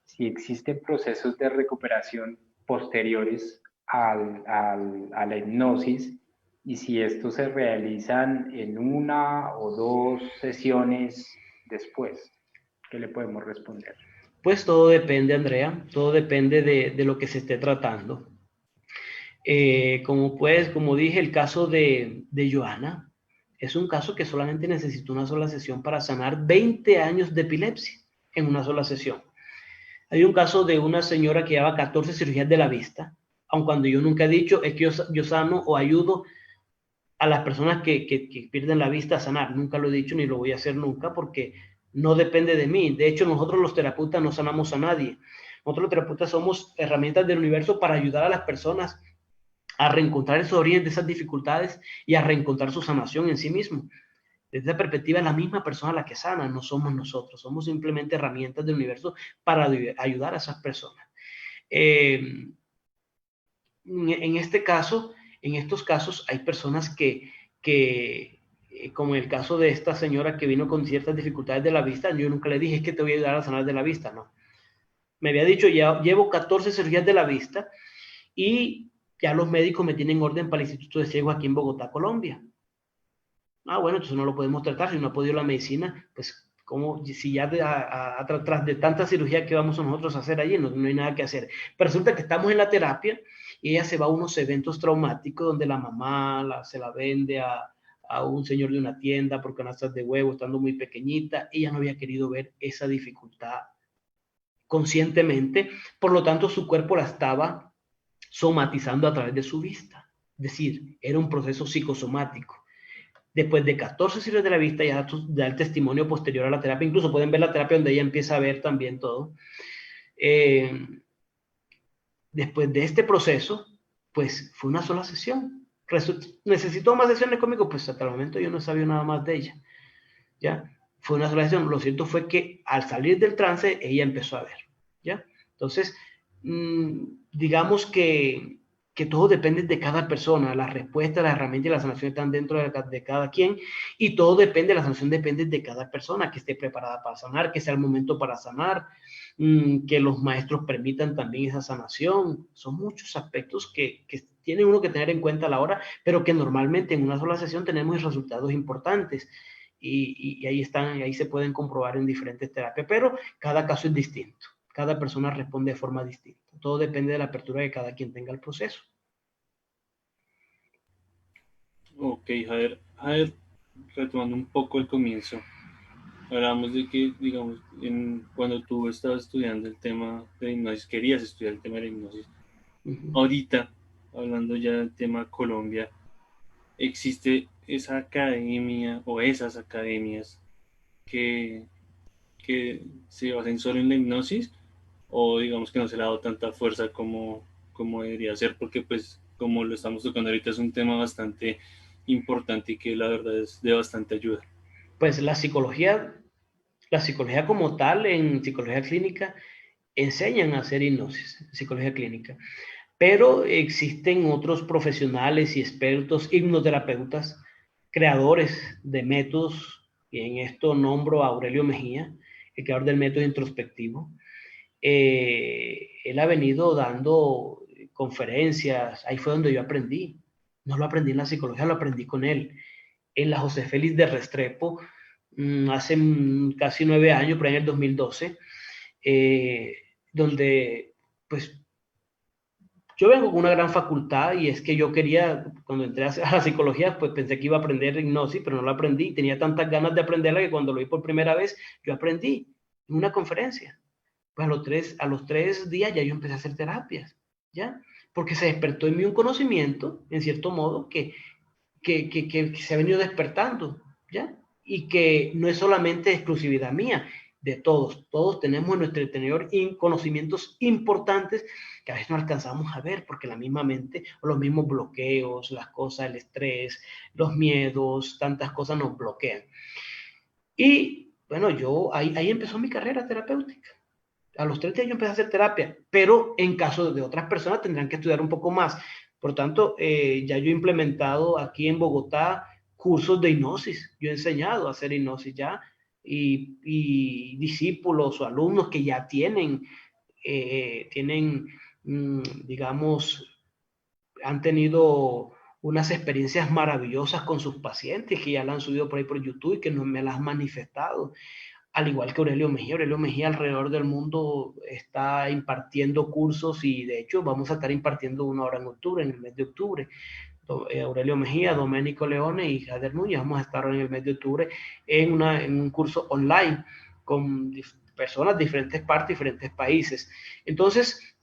si existen procesos de recuperación posteriores a la hipnosis y si estos se realizan en una o dos sesiones después. ¿Qué le podemos responder? Pues todo depende, Andrea, todo depende de lo que se esté tratando. Como dije, el caso de Joana es un caso que solamente necesitó una sola sesión para sanar 20 años de epilepsia en una sola sesión. Hay un caso de una señora que lleva 14 cirugías de la vista, aun cuando yo nunca he dicho es que yo sano o ayudo a las personas que pierden la vista a sanar. Nunca lo he dicho ni lo voy a hacer nunca porque no depende de mí. De hecho, nosotros los terapeutas no sanamos a nadie. Nosotros los terapeutas somos herramientas del universo para ayudar a las personas a reencontrar esos orígenes de esas dificultades y a reencontrar su sanación en sí mismo. Desde esa perspectiva es la misma persona la que sana, no somos nosotros, somos simplemente herramientas del universo para ayudar a esas personas. En estos casos hay personas que como en el caso de esta señora que vino con ciertas dificultades de la vista, yo nunca le dije es que te voy a ayudar a sanar de la vista, no. Me había dicho, ya llevo 14 cirugías de la vista y ya los médicos me tienen orden para el Instituto de Ciegos aquí en Bogotá, Colombia. Ah, bueno, entonces no lo podemos tratar, si no ha podido la medicina, pues como si ya tras de tanta cirugía que vamos nosotros a hacer allí, no hay nada que hacer. Pero resulta que estamos en la terapia y ella se va a unos eventos traumáticos donde la mamá se la vende a un señor de una tienda por canastas de huevo, estando muy pequeñita. Ella no había querido ver esa dificultad conscientemente, por lo tanto su cuerpo la estaba somatizando a través de su vista. decir, era un proceso psicosomático. Después de 14 cierres de la vista, ya da el testimonio posterior a la terapia. Incluso pueden ver la terapia donde ella empieza a ver también todo. Después de este proceso, pues fue una sola sesión. ¿Necesitó más sesiones conmigo? Pues hasta el momento yo no sabía nada más de ella. ¿Ya? Fue una sola sesión. Lo cierto fue que al salir del trance, ella empezó a ver. ¿Ya? Entonces, digamos que todo depende de cada persona. La respuesta, la herramienta y la sanación están dentro de cada quien, y todo depende, la sanación depende de cada persona, que esté preparada para sanar, que sea el momento para sanar, que los maestros permitan también esa sanación. Son muchos aspectos que tiene uno que tener en cuenta a la hora, pero que normalmente en una sola sesión tenemos resultados importantes. Y ahí están, ahí se pueden comprobar en diferentes terapias, pero cada caso es distinto. Cada persona responde de forma distinta. Todo depende de la apertura que cada quien tenga el proceso. Ok, Javier, retomando un poco el comienzo, hablamos de que, digamos, cuando tú estabas estudiando el tema de hipnosis, querías estudiar el tema de la hipnosis. Ahorita, hablando ya del tema Colombia, ¿existe esa academia o esas academias que se basen solo en la hipnosis? O digamos que no se le ha dado tanta fuerza como debería ser, porque pues como lo estamos tocando ahorita es un tema bastante importante y que la verdad es de bastante ayuda. Pues la psicología como tal, en psicología clínica, enseñan a hacer hipnosis, psicología clínica. Pero existen otros profesionales y expertos, hipnoterapeutas, creadores de métodos, y en esto nombro a Aurelio Mejía, el creador del método introspectivo. Él ha venido dando conferencias, ahí fue donde yo aprendí. No lo aprendí en la psicología, lo aprendí con él. En la José Félix de Restrepo, hace casi 9 años, por ahí en el 2012, donde pues yo vengo con una gran facultad, y es que yo quería, cuando entré a la psicología, pues pensé que iba a aprender hipnosis, pero no lo aprendí. Tenía tantas ganas de aprenderla que cuando lo vi por primera vez, yo aprendí en una conferencia. Pues a los 3 días ya yo empecé a hacer terapias, ¿ya? Porque se despertó en mí un conocimiento, en cierto modo, que se ha venido despertando, ¿ya? Y que no es solamente exclusividad mía, de todos. Todos tenemos en nuestro interior conocimientos importantes que a veces no alcanzamos a ver, porque la misma mente, o los mismos bloqueos, las cosas, el estrés, los miedos, tantas cosas nos bloquean. Y bueno, ahí empezó mi carrera terapéutica. A los 30 años yo empecé a hacer terapia, pero en caso de otras personas tendrán que estudiar un poco más. Por tanto, ya yo he implementado aquí en Bogotá cursos de hipnosis. Yo he enseñado a hacer hipnosis ya, y discípulos o alumnos que ya tienen, digamos, han tenido unas experiencias maravillosas con sus pacientes, que ya la han subido por ahí por YouTube y que no me las han manifestado. Al igual que Aurelio Mejía. Aurelio Mejía alrededor del mundo está impartiendo cursos, y de hecho vamos a estar impartiendo uno ahora en octubre, en el mes de octubre. Aurelio Mejía, Domenico Leone y Jader Núñez, vamos a estar en el mes de octubre en un curso online con personas de diferentes partes, diferentes países. Entonces,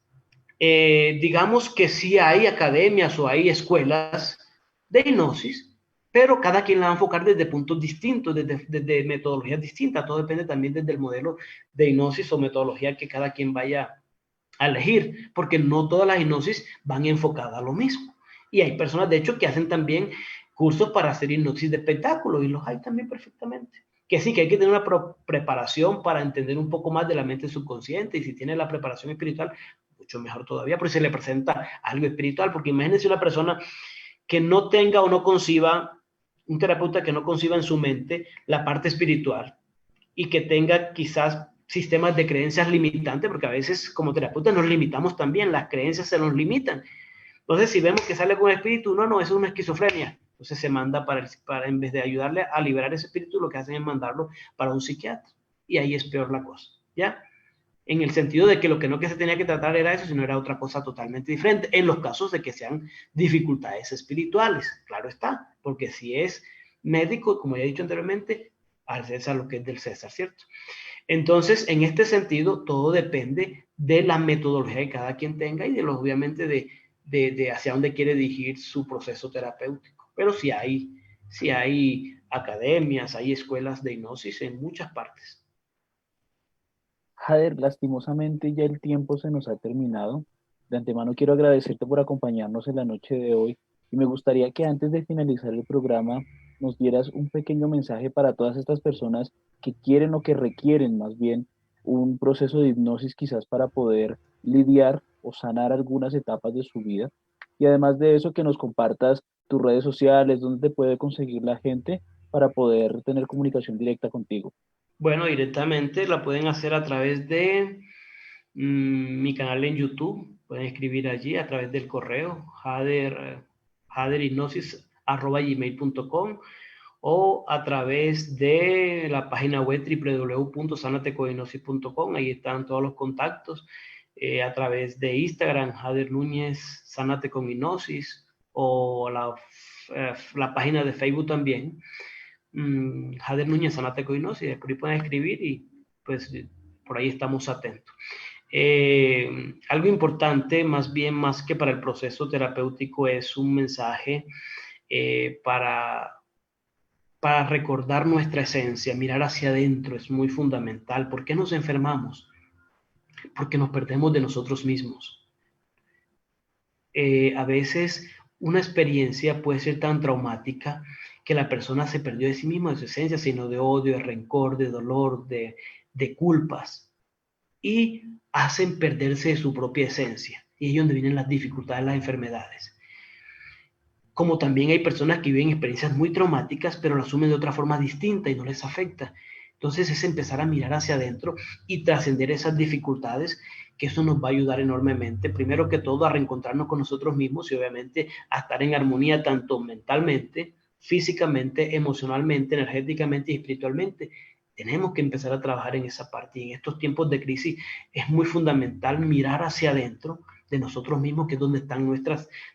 digamos que sí hay academias o hay escuelas de hipnosis, pero cada quien la va a enfocar desde puntos distintos, desde metodologías distintas. Todo depende también desde el modelo de hipnosis o metodología que cada quien vaya a elegir, porque no todas las hipnosis van enfocadas a lo mismo. Y hay personas, de hecho, que hacen también cursos para hacer hipnosis de espectáculo, y los hay también perfectamente. Que sí, que hay que tener una preparación para entender un poco más de la mente subconsciente, y si tiene la preparación espiritual, mucho mejor todavía, porque se le presenta algo espiritual. Porque imagínense una persona que no tenga o no conciba, un terapeuta que no conciba en su mente la parte espiritual, y que tenga quizás sistemas de creencias limitantes, porque a veces como terapeutas nos limitamos también, las creencias se nos limitan. Entonces, si vemos que sale con espíritu, no, eso es una esquizofrenia. Entonces se manda para en vez de ayudarle a liberar ese espíritu, lo que hacen es mandarlo para un psiquiatra. Y ahí es peor la cosa, ¿ya? En el sentido de que lo que no que se tenía que tratar era eso, sino era otra cosa totalmente diferente, en los casos de que sean dificultades espirituales, claro está, porque si es médico, como ya he dicho anteriormente, al César lo que es del César, ¿cierto? Entonces, en este sentido, todo depende de la metodología que cada quien tenga, y obviamente de hacia dónde quiere dirigir su proceso terapéutico. Pero sí hay academias, hay escuelas de hipnosis en muchas partes. Jader, lastimosamente ya el tiempo se nos ha terminado. De antemano quiero agradecerte por acompañarnos en la noche de hoy y me gustaría que antes de finalizar el programa nos dieras un pequeño mensaje para todas estas personas que quieren o que requieren más bien un proceso de hipnosis quizás para poder lidiar o sanar algunas etapas de su vida. Y además de eso, que nos compartas tus redes sociales, dónde te puede conseguir la gente para poder tener comunicación directa contigo. Bueno, directamente la pueden hacer a través de mi canal en YouTube. Pueden escribir allí a través del correo jaderhipnosis@gmail.com o a través de la página web www.sanatecohipnosis.com. Ahí están todos los contactos. A través de Instagram, Jader Núñez, Sánate con Hipnosis, o la página de Facebook también, Jader Núñez, Sánate con Hipnosis. Por ahí pueden escribir y pues por ahí estamos atentos. Algo importante, más que para el proceso terapéutico, es un mensaje para recordar nuestra esencia, mirar hacia adentro es muy fundamental. ¿Por qué nos enfermamos? Porque nos perdemos de nosotros mismos. A veces una experiencia puede ser tan traumática que la persona se perdió de sí misma, de su esencia, sino de odio, de rencor, de dolor, de culpas, y hacen perderse de su propia esencia. Y ahí es donde vienen las dificultades, las enfermedades. Como también hay personas que viven experiencias muy traumáticas, pero lo asumen de otra forma distinta y no les afecta. Entonces es empezar a mirar hacia adentro y trascender esas dificultades, que eso nos va a ayudar enormemente, primero que todo, a reencontrarnos con nosotros mismos y obviamente a estar en armonía tanto mentalmente, físicamente, emocionalmente, energéticamente y espiritualmente. Tenemos que empezar a trabajar en esa parte, y en estos tiempos de crisis es muy fundamental mirar hacia adentro de nosotros mismos, que es donde están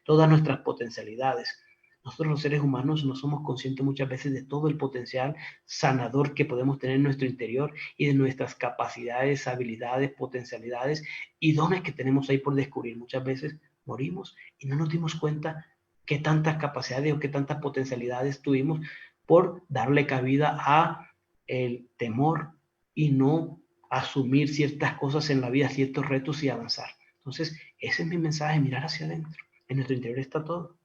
todas nuestras potencialidades. Nosotros los seres humanos no somos conscientes muchas veces de todo el potencial sanador que podemos tener en nuestro interior y de nuestras capacidades, habilidades, potencialidades y dones que tenemos ahí por descubrir. Muchas veces morimos y no nos dimos cuenta qué tantas capacidades o qué tantas potencialidades tuvimos por darle cabida a el temor y no asumir ciertas cosas en la vida, ciertos retos y avanzar. Entonces, ese es mi mensaje, mirar hacia adentro. En nuestro interior está todo.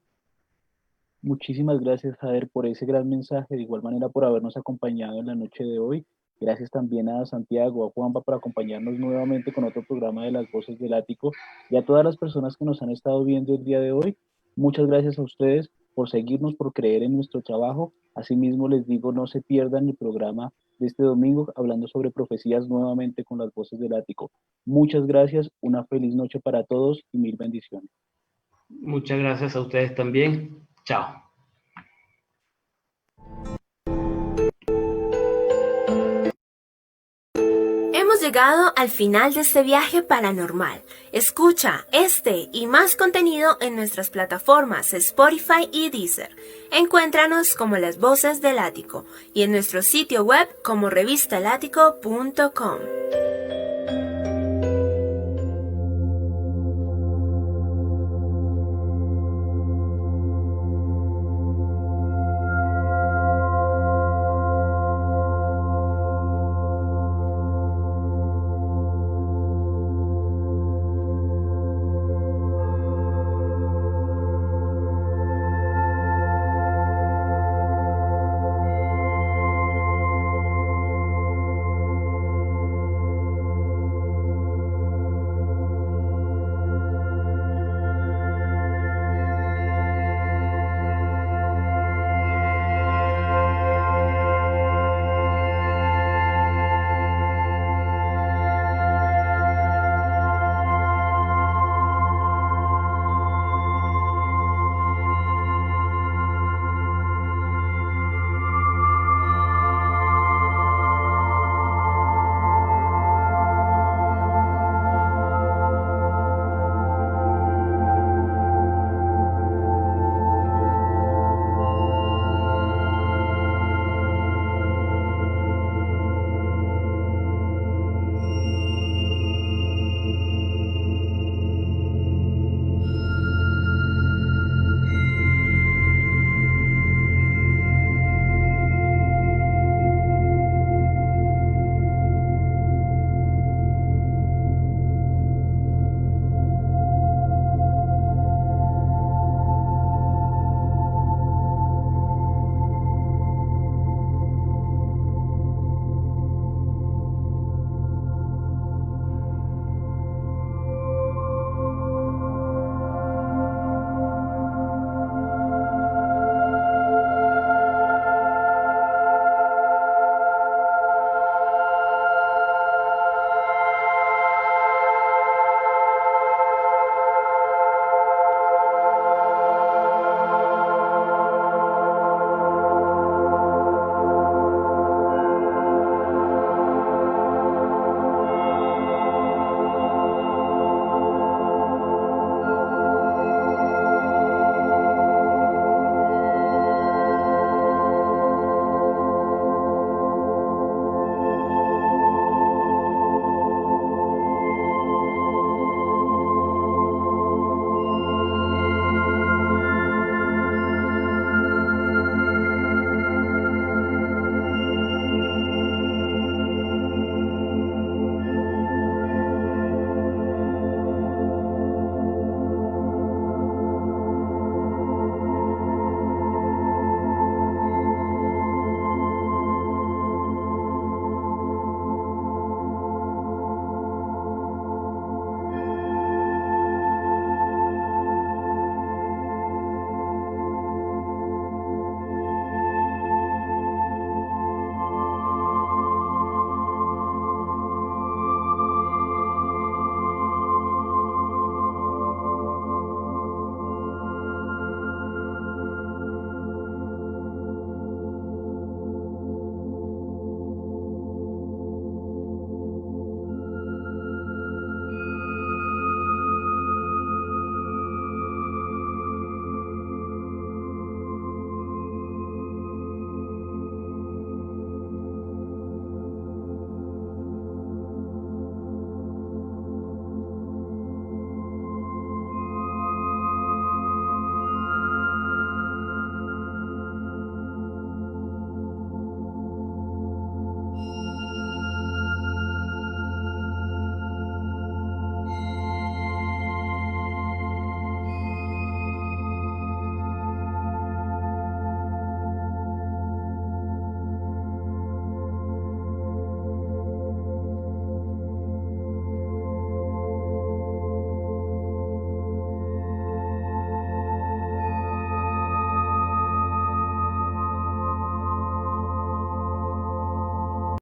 Muchísimas gracias, Jader, por ese gran mensaje, de igual manera por habernos acompañado en la noche de hoy. Gracias también a Santiago, a Juanpa por acompañarnos nuevamente con otro programa de Las Voces del Ático, y a todas las personas que nos han estado viendo el día de hoy. Muchas gracias a ustedes por seguirnos, por creer en nuestro trabajo. Asimismo les digo, no se pierdan el programa de este domingo hablando sobre profecías nuevamente con Las Voces del Ático. Muchas gracias, una feliz noche para todos y mil bendiciones. Muchas gracias a ustedes también. Chao. Hemos llegado al final de este viaje paranormal. Escucha este y más contenido en nuestras plataformas Spotify y Deezer. Encuéntranos como Las Voces del Ático y en nuestro sitio web como revistaelático.com.